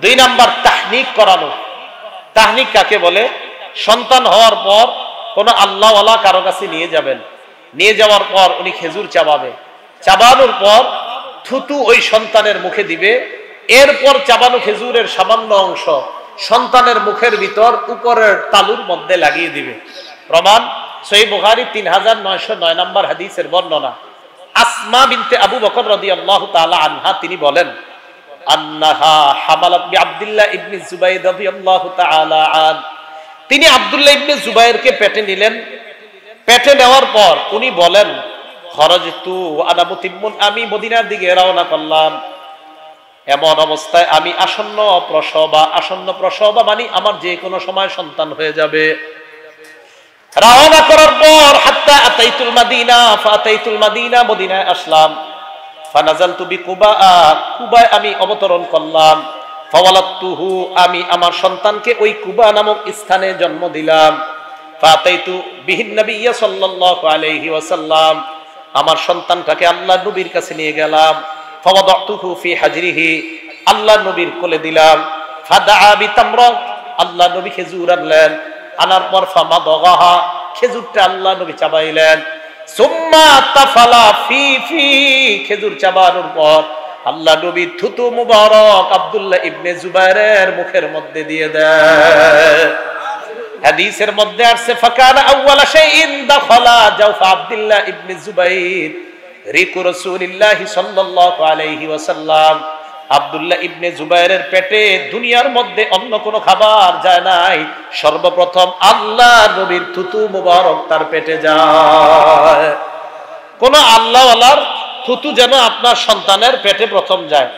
দুই নাম্বার তাহনিক করানো। তাহনিক কাকে বলে? সন্তান হওয়ার পর কোন আল্লাহওয়ালা কারো কাছে নিয়ে যাবেন, নিয়ে যাওয়ার পর উনি খেজুর চাবাবে, চাবানোর পর থুতু ওই সন্তানের মুখে দিবে, এরপর চাবানো খেজুরের সামান্য অংশ সন্তানের মুখের ভিতর উপরের তালুর মধ্যে লাগিয়ে দিবে। প্রমাণ সহিহ বুখারী 3909 নম্বর হাদিসের বর্ণনা। আসমা বিনতে আবু বকর রাদিয়াল্লাহু তাআলা আনহা তিনি বলেন, আন্নাহা হামালাত বিআব্দুল্লাহ ইবনে জুবাইর রাদিয়াল্লাহু তাআলা আন, তিনি আব্দুল্লাহ ইবনে জুবাইরকে পেটে নিলেন, পেটে নেওয়ার পর উনি বলেন, খরাজতু ওয়া আনা মুতিম্মুন, আমি মদিনার দিকে রওনা করলাম, এমন অবস্থায় আমি আসন্ন প্রসবা মানে আমার যে কোনো সময় সন্তান হয়ে যাবে। রওনা করার পর হাত্তা আতাইতুল মাদিনা, ফাতাইতুল মাদিনা, মদিনায় আসলাম, ফানাজালতু বিকুবা, কুবায় আমি অবতরণ করলাম, ফাওয়ালাতুহু, আমি আমার সন্তানকে ওই কুবা নামক স্থানে জন্ম দিলাম, ফাতাইতু বিহিন নবিয়্য সাল্লাল্লাহু আলাইহি ওয়াসাল্লাম, আমার সন্তানটাকে আল্লাহর নবীর কাছে নিয়ে গেলাম, ফাওয়াদাতুহু ফি হাজরিহি, আল্লাহর নবীর কোলে দিলাম, ফাদাআ বিতামরা, আল্লাহর নবী খেজুর আনলেন, আনার পর ফামাদাগাহা, খেজুরটা আল্লাহর নবী চাবাইলেন, সুম্মা তাফালা ফি ফি, খেজুর চাবানোর পর আল্লাহ নবী থুতু মুবারক আব্দুল্লাহ ইবনে জুবাইরের মুখের মধ্যে দিয়ে দেয়। হাদিসের মধ্যে আছে, ফাকানা আউওয়ালা শাইইন দাখালা জাওফা আব্দুল্লাহ ইবনে জুবাইর রিকু রাসূলিল্লাহি সাল্লাল্লাহু আলাইহি ওয়াসাল্লাম, আব্দুল্লাহ ইবনে জুবাইরের পেটে দুনিয়ার মধ্যে অন্য কোনো খাবার যায় নাই, সর্বপ্রথম আল্লাহর নবীর থুতু মুবারক তার পেটে যায়। কোন আল্লাহওয়ালার থুতু যেন আপনার সন্তানের পেটে প্রথম যায়।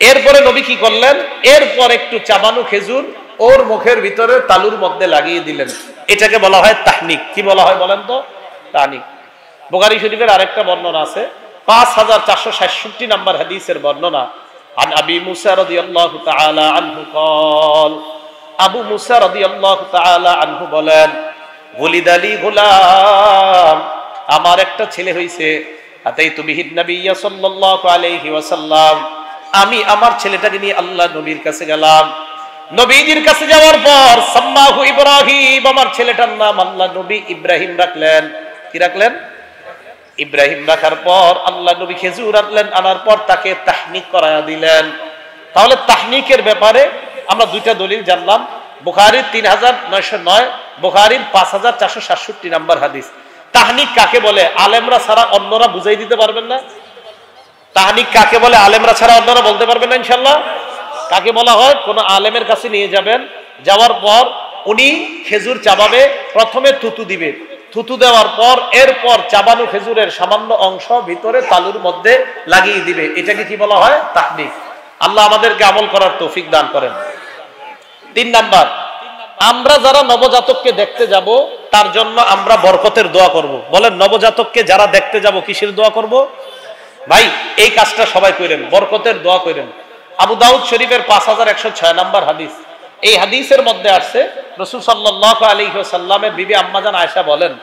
এরপরে নবী কি করলেন? এরপর একটু চাবানো খেজুর ওর মুখের ভিতরে তালুর মধ্যে লাগিয়ে দিলেন, এটাকে বলা হয় তাহনিক। কি বলা হয় বলেন তো? তাহনিক। বুখারী শরীফের আরেকটা বর্ণনা আছে, 5466 নম্বর হাদিসের বর্ণনা, আন আবি মুসা রাদিয়াল্লাহু তাআলা আনহু قال, আবু মুসা রাদিয়াল্লাহু তাআলা আনহু বলেন, ওয়ালিদালি গোলাম, আমার একটা ছেলে হইছে, আতাইতু বিহিন নবিয়্য সাল্লাল্লাহু আলাইহি ওয়াসাল্লাম, আমি আমার ছেলেটাকে নিয়ে আল্লাহর নবীর কাছে গেলাম, নবীজির কাছে যাওয়ার পর সাম্মাহু ইব্রাহিম, আমার ছেলেটার নাম আল্লাহর নবী ইব্রাহিম রাখলেন। কি রাখলেন? ইব্রাহিম রাখার পর আল্লাহ নবী খেজুর আনলেন, আনার পর তাকে তাহনিক করায়া দিলেন। তাহলে তাহনিকের ব্যাপারে আমরা দুইটা দলিল জানলাম, বুখারীর 3909, বুখারীর 5467 নম্বর হাদিস। তাহনিক কাকে বলে আলেমরা ছাড়া অন্যরা বুঝাই দিতে পারবেন না? তাহনিক কাকে বলে আলেমরা ছাড়া অন্যরা বলতে পারবেন না ইনশাআল্লাহ? কাকে বলা হয়? কোন আলেমের কাছে নিয়ে যাবেন, যাওয়ার পর উনি খেজুর চাবাবে, প্রথমে থুতু দিবে, থুতু দেওয়ার পর এরপর চাবানো খেজুরের সামান্য অংশ ভিতরে তালুর মধ্যে লাগিয়ে দিবে, এটাকে কি বলা হয়? তাহনিক। আল্লাহ আমাদেরকে আমল করার তৌফিক দান করেন। 3 নাম্বার, আমরা যারা নবজাতককে দেখতে যাব তার জন্য আমরা বরকতের দোয়া করব। বলেন, নবজাতককে যারা দেখতে যাব কিসের দোয়া করব? ভাই এই কাজটা সবাই করেন, বরকতের দোয়া করেন। আবু দাউদ শরীফের 5106 নম্বর হাদিস, এই হাদিসের মধ্যে আসছে রাসূল সাল্লাল্লাহু আলাইহি ওয়াসাল্লামের বিবি আম্মাজান আয়েশা বলেন,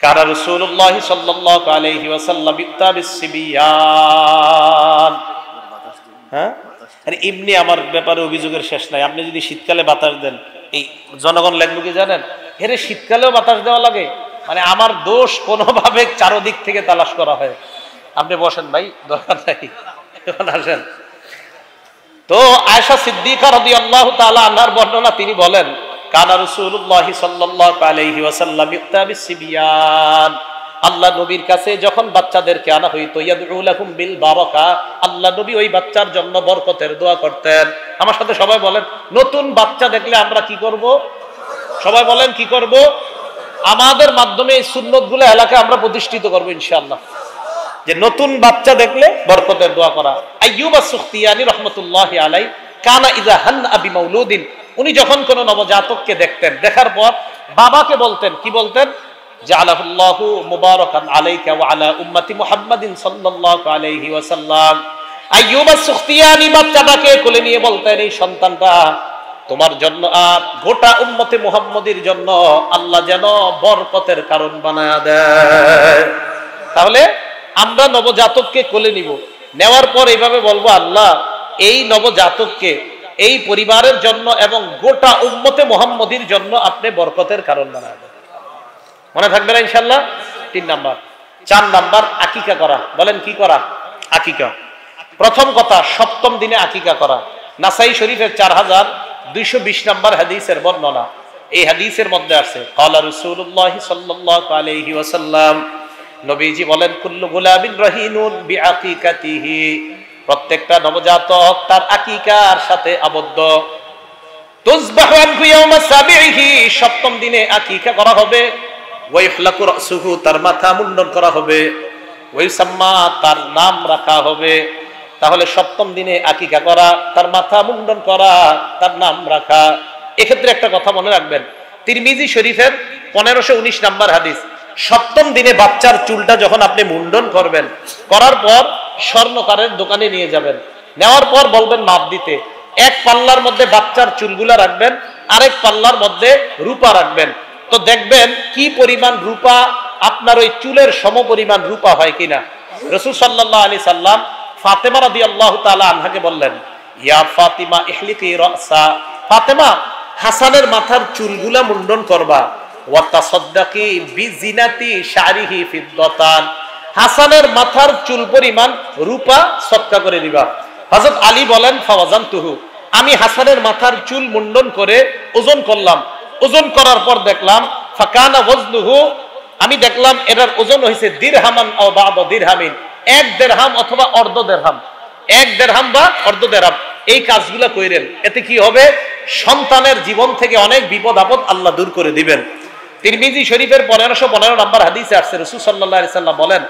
কানা রাসূলুল্লাহ সাল্লাল্লাহু আলাইহি ওয়াসাল্লাম ইত্তাবিস সিবিয়ান, হ্যাঁ আরে এমনি আমার ব্যাপারে অভিযোগের শেষ নাই। আপনি যদি শীতকালে বাতাস দেন, এই জনগণ লাগবে কি জানেন, হেরে শীতকালেও বাতাস দেওয়া লাগে। মানে আমার দোষ কোনোভাবে চারদিক থেকে তালাশ করা হয়। আপনি বসেন ভাই, দরকার নাই, এখন আসেন। তো আয়েশা সিদ্দিকা রাদিয়াল্লাহু তাআলা আনহার বর্ণনা, তিনি বলেন কানা রাসূলুল্লাহ সাল্লাল্লাহু আলাইহি ওয়াসাল্লাম ইউতা বিসিবিয়ান, আল্লাহ নবীর কাছে যখন বাচ্চাদেরকে আনা হইতো, ইয়াদউ লাহুম বিল বারাকা, আল্লাহ নবী ওই বাচ্চার জন্য বরকতের দোয়া করতেন। আমার সাথে সবাই বলেন, নতুন বাচ্চা দেখলে আমরা কি করব? সবাই বলেন কি করব? আমাদের মাধ্যমে এই সুন্নতগুলো এলাকায় আমরা প্রতিষ্ঠিত করব ইনশাআল্লাহ, যে নতুন বাচ্চা দেখলে বরকতের দোয়া করা। আইয়ুব আস-সুখতিয়ানি রাহমাতুল্লাহি আলাইহি কানা ইযা হান্না বিমাউলুদিন, উনি যখন কোন নবজাতককে দেখতেন, দেখার পর বাবাকে বলতেন, কি বলতেন? জাআলাহুল্লাহু মুবারাকান আলাইকা ওয়া আলা উম্মতি মুহাম্মাদিন সাল্লাল্লাহু আলাইহি ওয়াসাল্লাম। আইয়ুব আস-সুখতিয়ানি বাচ্চাটাকে কোলে নিয়ে বলতেন, এই সন্তানটা তোমার জন্য আর গোটা উম্মতে মুহাম্মাদের জন্য আল্লাহ যেন বরকতের কারণ বানায়া দেয়। তাহলে আমরা নবজাতককে কোলে নিব, নেওয়ার পর এইভাবে বলবো, আল্লাহ এই নবজাতককে এই পরিবারের জন্য এবং গোটা উম্মতে মুহাম্মাদির জন্য আপনি বরকতের কারণ বানায় দেন। মনে থাকবে না ইনশাআল্লাহ? 3 নাম্বার। 4 নাম্বার আকিকা করা। বলেন কি করা? আকিকা। প্রথম কথা, সপ্তম দিনে আকিকা করা। নাসাই শরীফের 4220 নাম্বার হাদিসের বর্ণনা। এই হাদিসের মধ্যে আছে, ক্বালা রাসূলুল্লাহ সাল্লাল্লাহু আলাইহি ওয়াসাল্লাম, নবীজি বলেন, কুল্লু গুলামিন রাহিনুন বিআকিকাতিহি, প্রত্যেকটা নবজাতক তার আকিকার সাথে আবদ্ধ। তুযবাহু আনহু ইয়াওমা সাবিহি, সপ্তম দিনে আকিকা করা হবে। ওয়া ইহলাকু রাসুহু, তার মাথা মুন্ডন করা হবে। ওয়া ইউসাম্মা, তার নাম রাখা হবে। তাহলে সপ্তম দিনে আকিকা করা, তার মাথা মুন্ডন করা, তার নাম রাখা। এক্ষেত্রে একটা কথা মনে রাখবেন, তিরমিজি শরীফের 1519 নাম্বার হাদিস, সপ্তম দিনে বাচ্চার চুলটা যখন আপনি মুন্ডন করবেন, করার পর স্বর্ণকারের দোকানে নিয়ে যাবেন, নেওয়ার পর বলবেন মাপ দিতে। এক পাল্লার মধ্যে বাচ্চার চুলগুলা রাখবেন, আরেক পাল্লার মধ্যে রূপা রাখবেন। তো দেখবেন কি পরিমাণ রূপা, আপনার ওই চুলের সমপরিমাণ রূপা হয় কিনা। রাসূল সাল্লাল্লাহু আলাইহি সাল্লাম ফাতেমা রাদিয়াল্লাহু তাআলা আনহাকে বললেন, ইয়া ফাতিমা ইহলিকি রাসা, ফাতেমা হাসানের মাথার চুলগুলা মুন্ডন করবা। ওয়া তাসাদ্দাকি বিজিনাতি শারিহি ফিদ্দাতান, হাসানের মাথার চুল পরিমাণ রূপা সদকা করে দিবা। হযরত আলী বলেন, ফাওয়াজানতুহু, আমি হাসানের মাথার চুল মুন্ডন করে ওজন করলাম। ওজন করার পর দেখলাম, ফাকানা ওয়াজনুহু, আমি দেখলাম এটার ওজন হয়েছে দিরহামান আও বা'দা দিরহামিন, 1 দিরহাম অথবা অর্ধ দিরহাম, 1 দিরহাম বা অর্ধ দিরহাম। এই কাজগুলো কইরেন, এতে কি হবে? সন্তানের জীবন থেকে অনেক বিপদ আপদ আল্লাহ দূর করে দিবেন। তিরমিজি শরীফের 1515 নম্বর হাদিসে আসছে, রাসূল সাল্লাল্লাহু আলাইহি সাল্লাম বলেন,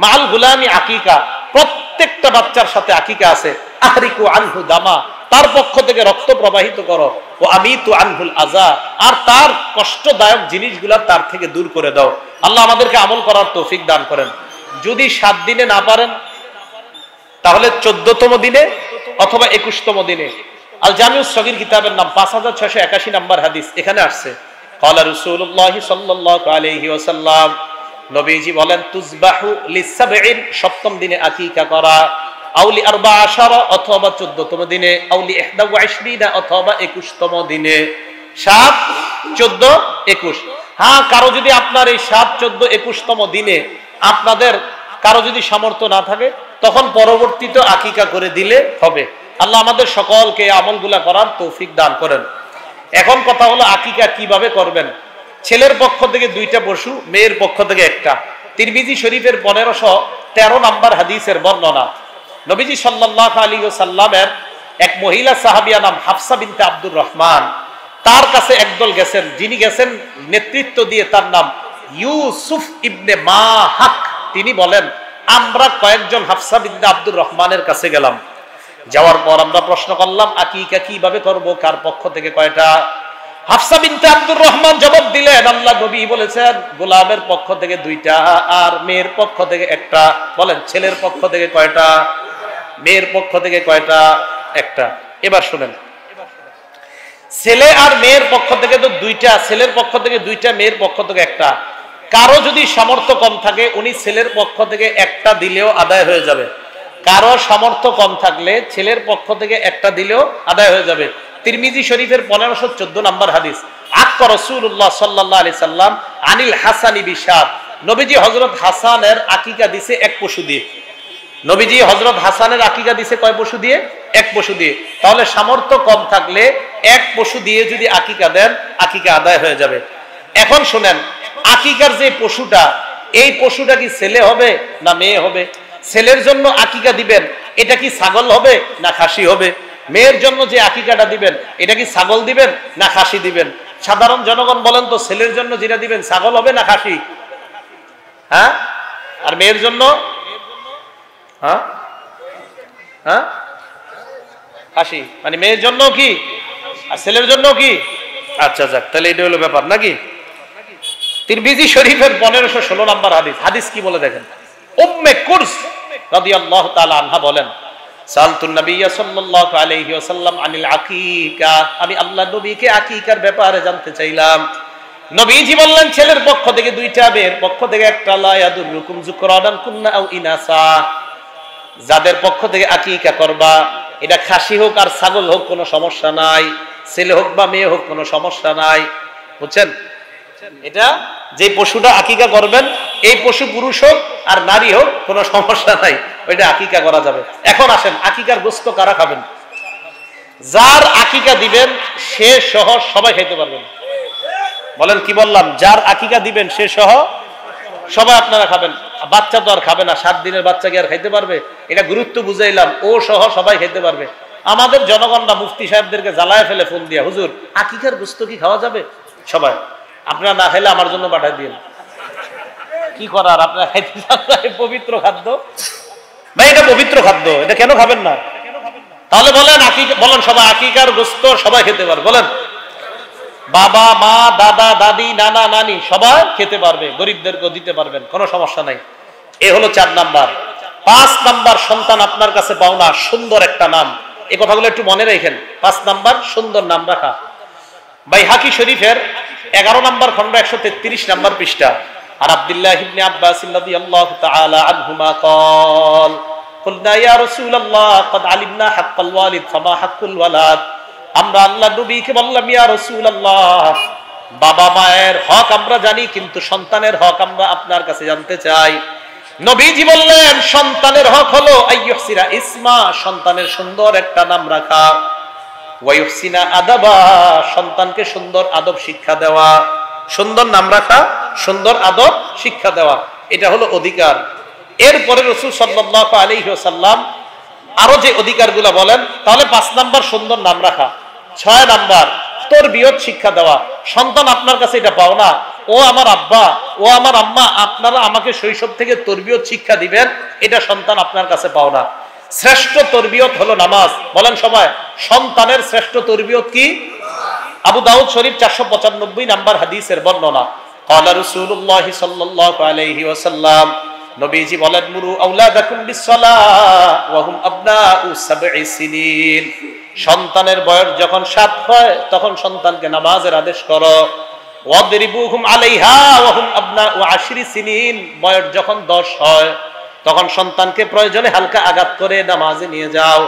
মাল গুলামি আকিকা, প্রত্যেকটা বাচ্চার সাথে আকিকা আছে। আহরিকু আনহু দামা, তার পক্ষ থেকে রক্ত প্রবাহিত করো। ও আমিতু আনহুল আযা, আর তার কষ্টদায়ক জিনিসগুলা তার থেকে দূর করে দাও। আল্লাহ আমাদেরকে আমল করার তৌফিক দান করেন। যদি 7 দিনে না পারেন, তাহলে 14তম দিনে অথবা 21তম দিনে। আল জামিউস সগীর কিতাবের নাম 5681 নাম্বার হাদিস, এখানে আসছে, ক্বালা রাসূলুল্লাহ সাল্লাল্লাহু আলাইহি ওয়াসাল্লাম, নবীজি বলেন, তুযবাহু লিসাবঈন, সপ্তম দিনে আকিকা করা। আউলি 14 অথবা 14তম দিনে, আউলি 21 অথবা 21তম দিনে। 7, 14, 21। হ্যাঁ, কারো যদি আপনার এই 7, 14, 21তম দিনে আপনাদের কারো যদি সামর্থ্য না থাকে, তখন পরবর্তীতে আকিকা করে দিলে হবে। আল্লাহ আমাদের সকলকে আমলগুলা করার তৌফিক দান করেন। এখন কথা হলো আকিকা কিভাবে করবেন। ছেলের পক্ষ থেকে 2টা পশু, মেয়ের পক্ষ থেকে 1টা। তিরমিজি শরীফের 1513 নাম্বার হাদিসের বর্ণনা, নবীজি সাল্লাল্লাহু আলাইহি ওয়াসাল্লামের এক মহিলা সাহাবিয়া নাম হাফসা বিনতে আব্দুর রহমান, তার কাছে একদল গেছেন, যিনি গেছেন নেতৃত্ব দিয়ে, তার নাম ইউসুফ ইবনে মাহাক। তিনি বলেন, আমরা কয়েকজন হাফসা বিনতে আব্দুর রহমানের কাছে গেলাম। যাওয়ার পর আমরা প্রশ্ন করলাম, আকিকা কিভাবে করব, কার পক্ষ থেকে কয়টা? হাফসা বিনতে আব্দুর রহমান জবাব দিলেন, আল্লাহ নবী বলেছেন গোলামের পক্ষ থেকে 2টা আর মেয়ের পক্ষ থেকে 1টা। বলেন, ছেলের পক্ষ থেকে কয়টা? মেয়ের পক্ষ থেকে কয়টা? 1টা। এবার শুনেন, ছেলে আর মেয়ের পক্ষ থেকে তো 2টা, ছেলের পক্ষ থেকে 2টা, মেয়ের পক্ষ থেকে 1টা। কারো যদি সামর্থ্য কম থাকে, উনি ছেলের পক্ষ থেকে 1টা দিলেও আদায় হয়ে যাবে। কারো সামর্থ্য কম থাকলে ছেলের পক্ষ থেকে একটা দিলেও আদায় হয়ে যাবে। তিরমিজি শরীফের 1514 নম্বর হাদিস, আক্কা রাসূলুল্লাহ সাল্লাল্লাহু আলাইহি সাল্লাম আনিল হাসানি বিশাত, নবীজি হযরত হাসানের আকিকা দিছে এক পশু দিয়ে। নবীজি হযরত হাসানের আকিকা দিছে কয় পশু দিয়ে? এক পশু দিয়ে। তাহলে সামর্থ্য কম থাকলে এক পশু দিয়ে যদি আকিকা দেন, আকিকা আদায় হয়ে যাবে। এখন শুনেন, আকিকার যে পশুটা, এই পশুটা কি ছেলে হবে না মেয়ে হবে? ছেলের জন্য আকিকা দিবেন, এটা কি ছাগল হবে না খাসি হবে? মেয়ের জন্য যে আকিকাটা দিবেন, এটা কি ছাগল দিবেন না খাসি দিবেন? সাধারণ জনগণ বলেন তো, ছেলের জন্য যেটা দিবেন ছাগল হবে না খাসি? হ্যাঁ, আর মেয়ের জন্য? হ্যাঁ হ্যাঁ, খাসি। মানে মেয়ের জন্য কি আর ছেলের জন্য কি? আচ্ছা যাক, তাহলে এটা হলো ব্যাপার নাকি? তিরমিজি শরীফের 1516 নম্বর হাদিস, হাদিস কি বলে দেখেন। উম্মে কুরস রাদিয়াল্লাহু তাআলা আনহা বলেন, সালতুন নবিয়্য সাল্লাল্লাহু আলাইহি ওয়াসাল্লাম আনিল আকিকা, আমি আল্লাহর নবীকে আকিকার ব্যাপারে জানতে চাইলাম। নবীজি বললেন, ছেলের পক্ষ থেকে দুইটা, মেয়ের পক্ষ থেকে একটা। লা ইয়াদুরুকুম যুকরানান কুন্না আও ইনাসা, যাদের পক্ষ থেকে আকিকা করবা, এটা খাসি হোক আর ছাগল হোক কোনো সমস্যা নাই, ছেলে হোক বা মেয়ে হোক কোনো সমস্যা নাই। বুঝছেন? এটা যে পশুটা আকিকা করবেন, এই পশু পুরুষ হোক আর নারী হোক কোনো সমস্যা নাই, ওইটা আকিকা করা যাবে। এখন আসেন, আকিকার গোশত কারা খাবেন? যার আকিকা দিবেন সে সহ সবাই খাইতে পারবেন। বলেন কি বললাম? যার আকিকা দিবেন সে সহ সবাই আপনারা খাবেন। বাচ্চা তো আর খাবে না, 7 দিনের বাচ্চা কি আর খাইতে পারবে? এটা গুরুত্ব বুঝাইলাম, ও সহ সবাই খাইতে পারবে। আমাদের জনগণরা মুফতি সাহেবদেরকে জ্বালায় ফেলে ফোন দিয়া, হুজুর আকিকার গোশত কি খাওয়া যাবে? সবাই, আপনারা না খেলে আমার জন্য পাঠাই দিন। কি করার, আপনারা খাইতে চান না, পবিত্র খাদ্য ভাই, এটা পবিত্র খাদ্য, এটা কেন খাবেন না? তাহলে বলেন আকিকা, বলেন সবাই আকিকার গোশত সবাই খেতে পারবে। বলেন, বাবা মা দাদা দাদি নানা নানি সবাই খেতে পারবে, গরিবদেরকেও দিতে পারবেন, কোনো সমস্যা নাই। এ হলো 4 নাম্বার। 5 নাম্বার, সন্তান আপনার কাছে পাওনা, সুন্দর একটা নাম। এই কথাগুলো একটু মনে রাখেন। 5 নাম্বার, সুন্দর নাম রাখা। বাইহাকি শরীফের 11 নাম্বার খন্ড 133 নাম্বার পৃষ্ঠা। আর আব্দুল্লাহ ইবনে আব্বাস রাদিয়াল্লাহু তাআলা আনহুমা قال قلنا يا رسول الله قد علمنا حق الوالد فما حق الولد, আমরা আল্লাহর নবীকে বললাম, ইয়া রাসূলুল্লাহ, বাবা মায়ের হক আমরা জানি, কিন্তু সন্তানের হক আমরা আপনার কাছে জানতে চাই। নবীজি বললেন, সন্তানের হক হলো আইয়ুহসিরা ইসমা, সন্তানের সুন্দর একটা নাম রাখা, ওয়ায়ুহসিনা আদাবা, সন্তানকে সুন্দর আদব শিক্ষা দেওয়া। সুন্দর নাম রাখা, সুন্দর আদব শিক্ষা দেওয়া, এটা হলো অধিকার। এরপরে রাসূল সাল্লাল্লাহু আলাইহি ওয়াসাল্লাম আরো যে অধিকারগুলো বলেন, তাহলে 5 নাম্বার সুন্দর নাম রাখা। 6 নাম্বার তরবিয়ত শিক্ষা দেওয়া। সন্তান আপনার কাছে এটা পাও না, ও আমার আব্বা, ও আমার আম্মা, আপনারা আমাকে শৈশব থেকে তরবিয়ত শিক্ষা দিবেন, এটা সন্তান আপনার কাছে পাও না। শ্রেষ্ঠ তরবিয়ত হলো নামাজ। বলেন সবাই, সন্তানের শ্রেষ্ঠ তরবিয়ত কি? আবু দাউদ শরীফ 495 নাম্বার হাদিসের বর্ণনা। ক্বালা রাসূলুল্লাহ সাল্লাল্লাহু আলাইহি ওয়াসাল্লাম, নবীজি বলেন, মুরু আওলাদাকুম বিসসালাহ ওয়া হুম আবনাউ 7 সিনিন, সন্তানের বয়স যখন 7 হয় তখন সন্তানকে নামাজের আদেশ করো। ওয়াদরিবুহুম আলাইহা ওয়া হুম আবনাউ 10 সিনিন, বয়স যখন 10 হয় তখন সন্তানকে প্রয়োজনে হালকা আঘাত করে নামাজে নিয়ে যাও।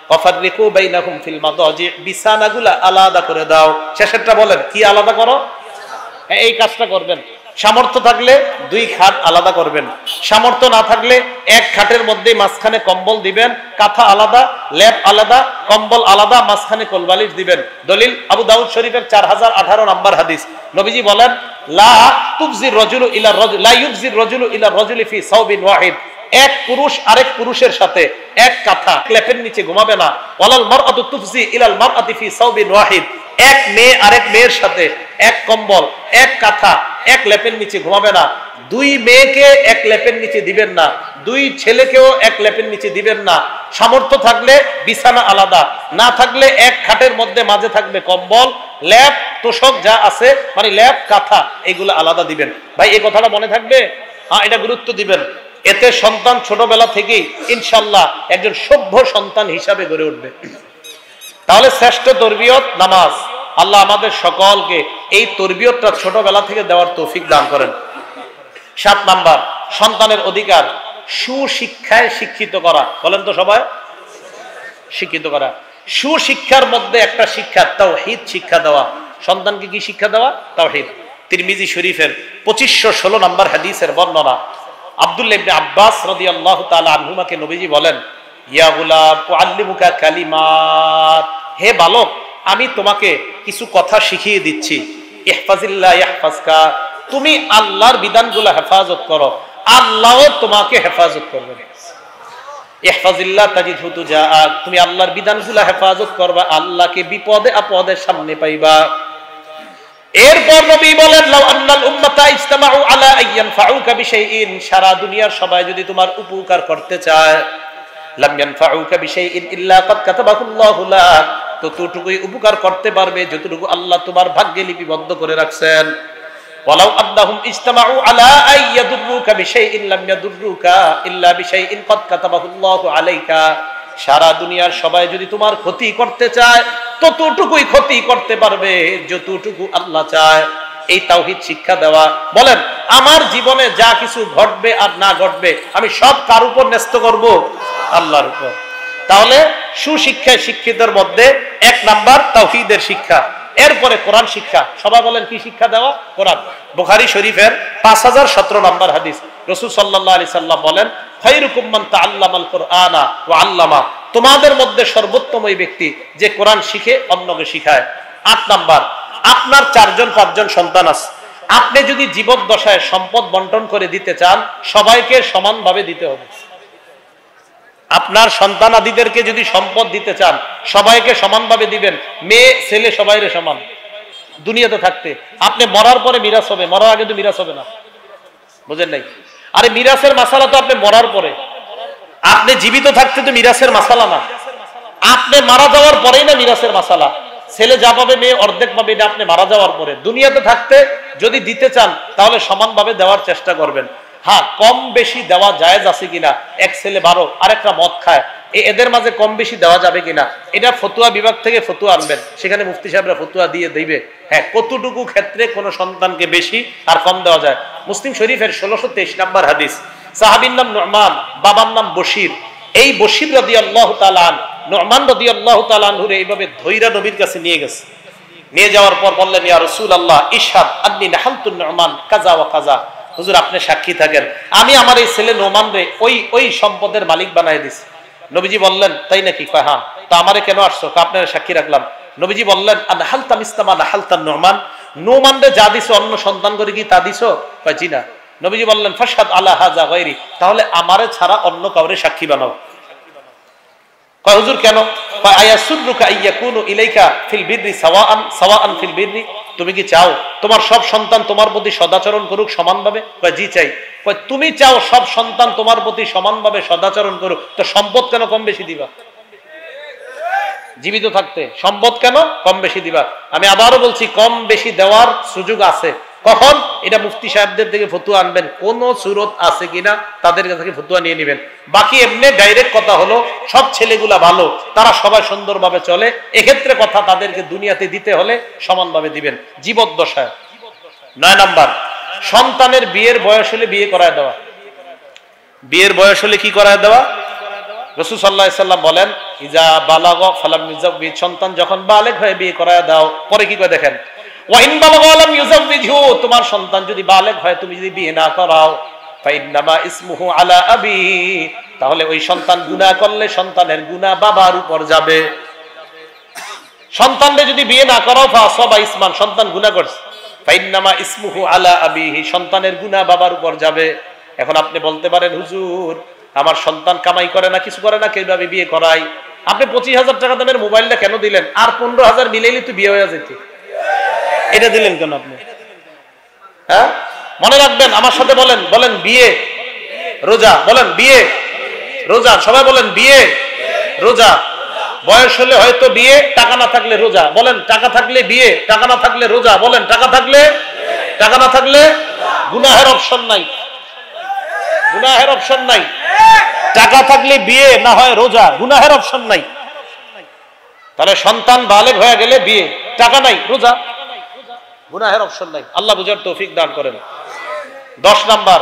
ওয়াফাররিকু বাইনাহুম ফিল মাদাজি, বিছানাগুলো আলাদা করে দাও। শেষেরটা বলেন কি আলাদা করো? এই কাজটা করবেন। সামর্থ্য থাকলে 2 খাট আলাদা করবেন, সামর্থ্য না থাকলে 1 খাটের মধ্যে মাঝখানে কম্বল দিবেন, কাঁথা আলাদা, লেপ আলাদা, কম্বল আলাদা, মাঝখানে কোলবালিশ দিবেন। দলিল আবু দাউদ শরীফের 4018 নম্বর হাদিস। নবীজি বলেন, লা তুবজির রাজুলু ইলা রাজুল, লা ইউবজির রাজুলু ইলা রাজুলি ফি সাওবিন ওয়াহিদ, এক পুরুষ আরেক পুরুষের সাথে এক কাঁথা লেপের নিচে ঘুমাবে না। ওয়ালাল মারআতু তুফজি ইলাল মারআতি ফি সাওবিন ওয়াহিদ, এক মেয়ে আরেক মেয়ের সাথে এক কম্বল, এক কাঁথা, এক লেপের নিচে ঘুমাবে না। 2 মেয়েকে এক লেপের নিচে দিবেন না, 2 ছেলেকেও এক লেপের নিচে দিবেন না। সামর্থ্য থাকলে বিছানা আলাদা, না থাকলে 1 খাটের মধ্যে মাঝে থাকবে কম্বল, লেপ তোষক যা আছে, মানে লেপ কাঁথা, এগুলো আলাদা দিবেন। ভাই এই কথাটা মনে থাকবে? হ্যাঁ, এটা গুরুত্ব দিবেন। এতে সন্তান ছোটবেলা থেকেই ইনশাআল্লাহ একজন সভ্য সন্তান হিসাবে গড়ে উঠবে। তাহলে শ্রেষ্ঠ তরবিয়ত নামাজ। আল্লাহ আমাদের সকলকে এই তরবিয়তটা ছোটবেলা থেকে দেওয়ার তৌফিক দান করেন। 7 নাম্বার সন্তানের অধিকার। সুশিক্ষায় শিক্ষিত করা। বলেন তো সবাই, শিক্ষিত করা। সুশিক্ষার মধ্যে একটা শিক্ষা তাওহীদ শিক্ষা দেওয়া। সন্তানকে কি শিক্ষা দেওয়া? তাওহীদ। তিরমিজি শরীফের 2516 নম্বর হাদিসের বর্ণনা। আব্দুল্লাহ ইবনে আব্বাস রাদিয়াল্লাহু তাআলা আনহুমাকে নবীজি বলেন, ইয়া গুলাম উআল্লিমুকা কালিমাত, হে বালক আমি তোমাকে কিছু কথা শিখিয়ে দিচ্ছি। ইহফাজিল্লাহ ইয়াহফাজকা, তুমি আল্লাহর বিধানগুলো হেফাজত করো, আল্লাহও তোমাকে হেফাজত করবেন। ইহফাজিল্লাহ তাজিদহু তুজাআক, তুমি আল্লাহর বিধানগুলো হেফাজত করবা, আল্লাহকে বিপদে আপদে সামনে পাইবা। এরপর নবী বলেন, লাউ আন্নাল উম্মাতা ইজতামাউ আলা আইয়ানফাউকা বিশাইইন, সারা দুনিয়ার সবাই যদি তোমার উপকার করতে চায়, লাম ইয়ানফাউকা বিশাইইন ইল্লা ক্বাদ কাতাবাহুল্লাহু লাক, ততটুকুই উপকার করতে পারবে যতটুকু আল্লাহ তোমার ভাগ্যে লিপিবদ্ধ করে রাখছেন। ওয়ালাউ আন্নাহুম ইজতামাউ আলা আইয়াদুররুকা বিশাইইন লাম ইয়াদুররুকা ইল্লা বিশাইইন ক্বাদ কাতাবাহুল্লাহু আলাইকা, সারা দুনিয়ার সবাই যদি তোমার ক্ষতি করতে চায় ততটুকুই ক্ষতি করতে পারবে যতটুকু আল্লাহ চায়। এই তাওহীদ শিক্ষা দেওয়া। বলেন আমার জীবনে যা কিছু ঘটবে আর না ঘটবে আমি সব কার উপর ন্যস্ত করব? আল্লাহর উপর। তাহলে সুশিক্ষায় শিক্ষিতের মধ্যে এক নাম্বার তাওহীদের শিক্ষা। এরপরে কোরআন শিক্ষা। সবাই বলেন কি শিক্ষা দেওয়া? কোরআন। বুখারী শরীফের 5017 নম্বর হাদিস, রাসূল সাল্লাল্লাহু আলাইহি সাল্লাম বলেন, খায়রুকুম মান তাআল্লামাল কুরআনা ওয়া আল্লামা, তোমাদের মধ্যে সর্বোত্তম ওই ব্যক্তি যে কোরআন শিখে অন্যকে শিখায়। 8 নাম্বার, আপনার 4-5জন সন্তান আছে, আপনি যদি জীবদ্দশায় সম্পদ বন্টন করে দিতে চান সবাইকে সমানভাবে দিতে হবে। আপনার সন্তানাদিদেরকে যদি সম্পদ দিতে চান সবাইকে সমানভাবে দিবেন। মেয়ে ছেলে সবাইরে সমান দুনিয়াতে থাকতে। আপনি মরার পরে মিরাস হবে, মরার আগে তো মিরাস হবে না। বুঝেন নাই? আরে মিরাসের মাসালা তো আপনি মরার পরে, আপনি জীবিত থাকতে তো মিরাসের মাসালা না, আপনি মারা যাওয়ার পরেই না মিরাসের মাসালা। ছেলে যা পাবে মেয়ে অর্ধেক পাবে, এটা আপনি মারা যাওয়ার পরে। দুনিয়াতে থাকতে যদি দিতে চান তাহলে সমানভাবে দেওয়ার চেষ্টা করবেন। হ্যাঁ, কম বেশি দেওয়া জায়েজ আছে কিনা, এক ছেলে 12 আরেকটা মদ খায়, এদের মাঝে কম বেশি দেওয়া যাবে কিনা, এটা ফতুয়া বিভাগ থেকে ফতুয়া আনবেন, সেখানে মুফতি সাহেবরা ফতুয়া দিয়ে দিবে। হ্যাঁ, কতটুকু ক্ষেত্রে কোন সন্তানকে বেশি আর কম দেওয়া যায়। মুসলিম শরীফের 1623 নম্বর হাদিস, সাহাবীর নাম নুমান, বাবার নাম বশির। এই বশির রাদিয়াল্লাহু তাআলা আন নুমান রাদিয়াল্লাহু তাআলা আনহুরে এইভাবে ধৈরা নবীর কাছে নিয়ে গেছে। নিয়ে যাওয়ার পর বললেন, ইয়া রাসূলুল্লাহ ইশহাদ আন্নী নাহালতু নুমান কাজা ওয়া কাজা, হুজুর আপনি সাক্ষী থাকেন আমি আমার এই ছেলে নোমান রে ওই সম্পদের মালিক বানায় দিছি। নবীজি বললেন, তাই নাকি? কয় হ্যাঁ। তো আমারে কেন আসছো? আপনারা সাক্ষী রাখলাম। নবীজি বললেন, আনহালতা মিসলামা নাহালতা নুমান, নোমান রে যা দিছো অন্য সন্তান করে কি তা দিছো? কয় জি না। নবীজি বললেন, ফাশহাদ আলা হাযা গায়রি, তাহলে আমারে ছাড়া অন্য কাউরে সাক্ষী বানাও। কয় হুজুর কেন? কয় আয়াসুররুকা আইয়াকুনু ইলাইকা ফিল বিররি সাওয়াআন ফিল বিররি, তুমি কি চাও তোমার সব সন্তান তোমার প্রতি সদাচরণ করুক সমানভাবে? কয় জি চাই। কয় তুমি চাও সব সন্তান তোমার প্রতি সমানভাবে সদাচরণ করুক, তো সম্পদ কেন কম বেশি দিবা? জীবিত থাকতে সম্পদ কেন কম বেশি দিবা? আমি আবারও বলছি, কম বেশি দেওয়ার সুযোগ আছে। কখন? এটা মুফতি সাহেবদের থেকে ফতুয়া আনবেন, কোন সুরত আছে কিনা তাদের কাছ থেকে ফতুয়া নিয়ে নেবেন। বাকি এমনি ডাইরেক্ট কথা হলো, সব ছেলেগুলা ভালো, তারা সবাই সুন্দরভাবে চলে, এক্ষেত্রে কথা তাদেরকে দুনিয়াতে দিতে হলে সমানভাবে দিবেন জীবদ্দশায়। 9 নাম্বার, সন্তানের বিয়ের বয়স হলে বিয়ে করায় দেওয়া। বিয়ের বয়স হলে কি করায় দেওয়া? রাসূল সাল্লাল্লাহু আলাইহি সাল্লাম বলেন, ইজা বালাগা ফালাম ইউযাওবিজ, সন্তান যখন বালেগ হয়ে বিয়ে করায় দাও। পরে কি কয় দেখেন, ওয়া ইন বালাগা লাম ইউযাওবিজহু, তোমার সন্তান যদি বালেগ হয় তুমি যদি বিয়ে না করাও, ফাইন্নামা ইসমুহু আলা আবি, তাহলে ওই সন্তান গুনাহ করলে সন্তানের গুনাহ বাবার উপর যাবে। সন্তানকে যদি বিয়ে না করাও, ফাসাবা ইসমান, সন্তান গুনাহ করছে, ফাইন্নামা ইসমুহু আলা আবিহি, সন্তানের গুনাহ বাবার উপর যাবে। এখন আপনি বলতে পারেন, হুজুর আমার সন্তান কামাই করে না, কিছু করে না, কিভাবে বিয়ে করাই? আপনি 25,000 টাকা দামের মোবাইলটা কেন দিলেন? আর 15,000 মিলাইলে তো বিয়ে হয়ে যেত, এটা দিলেন কেন আপনি? হ্যাঁ, মনে রাখবেন, আমার সাথে বলেন, বলেন বিয়ে রোজা, বলেন বিয়ে রোজা, সবাই বলেন বিয়ে রোজা। বয়স হলে হয়তো বিয়ে, টাকা না থাকলে রোজা। বলেন টাকা থাকলে বিয়ে, টাকা না থাকলে রোজা। বলেন টাকা থাকলে, টাকা না থাকলে গুনাহের অপশন নাই, গুনাহের অপশন নাই। টাকা থাকলে বিয়ে, না হয় রোজা, গুনাহের অপশন নাই। তাহলে সন্তান বালেগ হয়ে গেলে বিয়ে, টাকা নাই রোজা, গুনাহের অপশন নাই। আল্লাহ বুঝার তৌফিক দান করেন। 10 নাম্বার,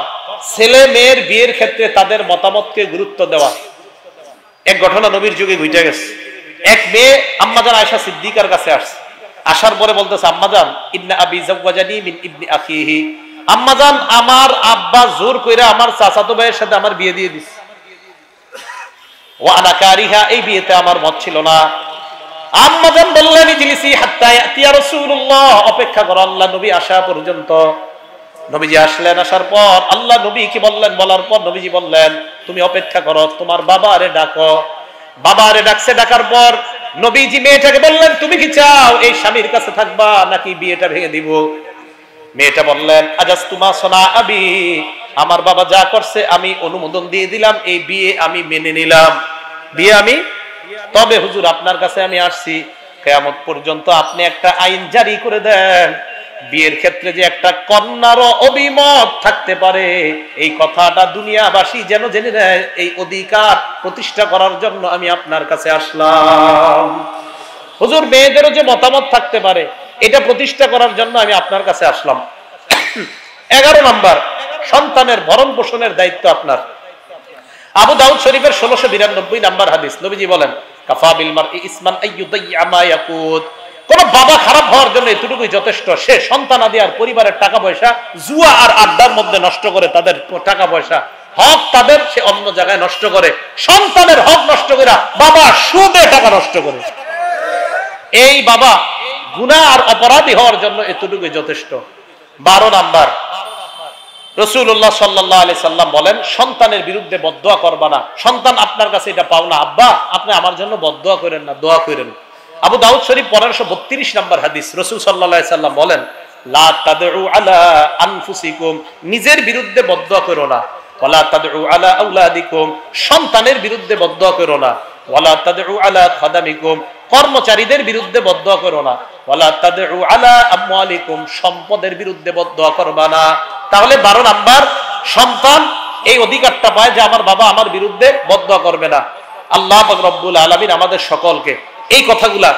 ছেলে মেয়ের বিয়ের ক্ষেত্রে তাদের মতামতকে গুরুত্ব দেওয়া। এক ঘটনা নবীর যুগে ঘটে গেছে। এক মেয়ে আম্মাজান আয়েশা সিদ্দিকার কাছে আসছে, আসার পরে বলতেছে, আম্মাজান ইন্না আবি যাওয়াজানি মিন ইবনি আখিহি, আম্মাজান আমার আব্বা জোর কইরা আমার চাচাতো ভাইয়ের সাথে আমার বিয়ে দিয়ে দিছে, ওয়া আনা কারিহা, এই বিয়েতে আমার মত ছিল না। আম্মাজান বললেন, ইজলিসি হাত্তা ইয়াতিয়া রাসূলুল্লাহ, অপেক্ষা করো আল্লাহ নবী আসা পর্যন্ত। নবীজি আসলেন, আসার পর আল্লাহ নবী কি বললেন, বলার পর নবীজি বললেন, তুমি অপেক্ষা করো, তোমার বাবা আরে ডাকো। বাবা আরে ডাকছে, ডাকার পর নবীজি মেয়েটাকে বললেন, তুমি কি চাও এই স্বামীর কাছে থাকবা নাকি বিয়েটা ভেঙে দিব? মেয়েটা বললেন, আজাস্তুমা সোনা আবি, আমার বাবা যা করছে আমি অনুমোদন দিয়ে দিলাম, এই বিয়ে আমি মেনে নিলাম, বিয়ে আমি। তবে হুজুর আপনার কাছে আমি আসছি, কিয়ামত পর্যন্ত আপনি একটা আইন জারি করে দেন, বিয়ের ক্ষেত্রে যে একটা কন্যারও অভিমত থাকতে পারে, এই কথাটা দুনিয়াবাসী যেন জেনে নেয়, এই অধিকার প্রতিষ্ঠা করার জন্য আমি আপনার কাছে আসলাম। হুজুর মেয়েদেরও যে মতামত থাকতে পারে, এটা প্রতিষ্ঠা করার জন্য আমি আপনার কাছে আসলাম। 11 নম্বর, সন্তানের ভরণ পোষণের দায়িত্ব আপনার। আবু দাউদ শরীফের 1692 নম্বর হাদিস, নবীজি বলেন, কাফা বিল মারই ইসমান আইয়ুদাইয়া মা ইয়াকুত, কোন বাবা খারাপ হওয়ার জন্য এতটুকুই যথেষ্ট, সে সন্তান আদি আর পরিবারের টাকা পয়সা জুয়া আর আড্ডার মধ্যে নষ্ট করে, তাদের টাকা পয়সা হক তাদের সে অন্য জায়গায় নষ্ট করে, সন্তানের হক নষ্ট করে বাবা সুদে টাকা নষ্ট করে, এই বাবা গুনাহ আর অপরাধী হওয়ার জন্য এতটুকুই যথেষ্ট। 12 নাম্বার, রাসূলুল্লাহ সাল্লাল্লাহু আলাইহি সাল্লাম বলেন, সন্তানের বিরুদ্ধে বদদোয়া করবা না। সন্তান আপনার কাছে এটা পাও না, আব্বা আপনি আমার জন্য বদদোয়া করেন না, দোয়া করেন। আবু দাউদ শরীফ 1532 নম্বর হাদিস, রাসূল সাল্লাল্লাহু আলাইহি সাল্লাম বলেন, লা তাদউ আলা আনফুসিকুম, নিজের বিরুদ্ধে বদদোয়া করো না, ওয়ালা তাদউ আলা আওলাদিকুম, সন্তানের বিরুদ্ধে বদদোয়া করো না, ওয়ালা তাদউ আলা খাদামিকুম, কর্মচারীদের বিরুদ্ধে বদদোয়া করো না, ওয়ালা তাদউ আলা আমওয়ালিকুম, সম্পদের বিরুদ্ধে বদদোয়া করবা না। তাহলে 12 নাম্বার, সন্তান এই অধিকারটা পায় যে আমার বাবা আমার বিরুদ্ধে বদদোয়া করবে না। আল্লাহ পাক রব্বুল আলামিন আমাদের সকলকে এই কথাগুলা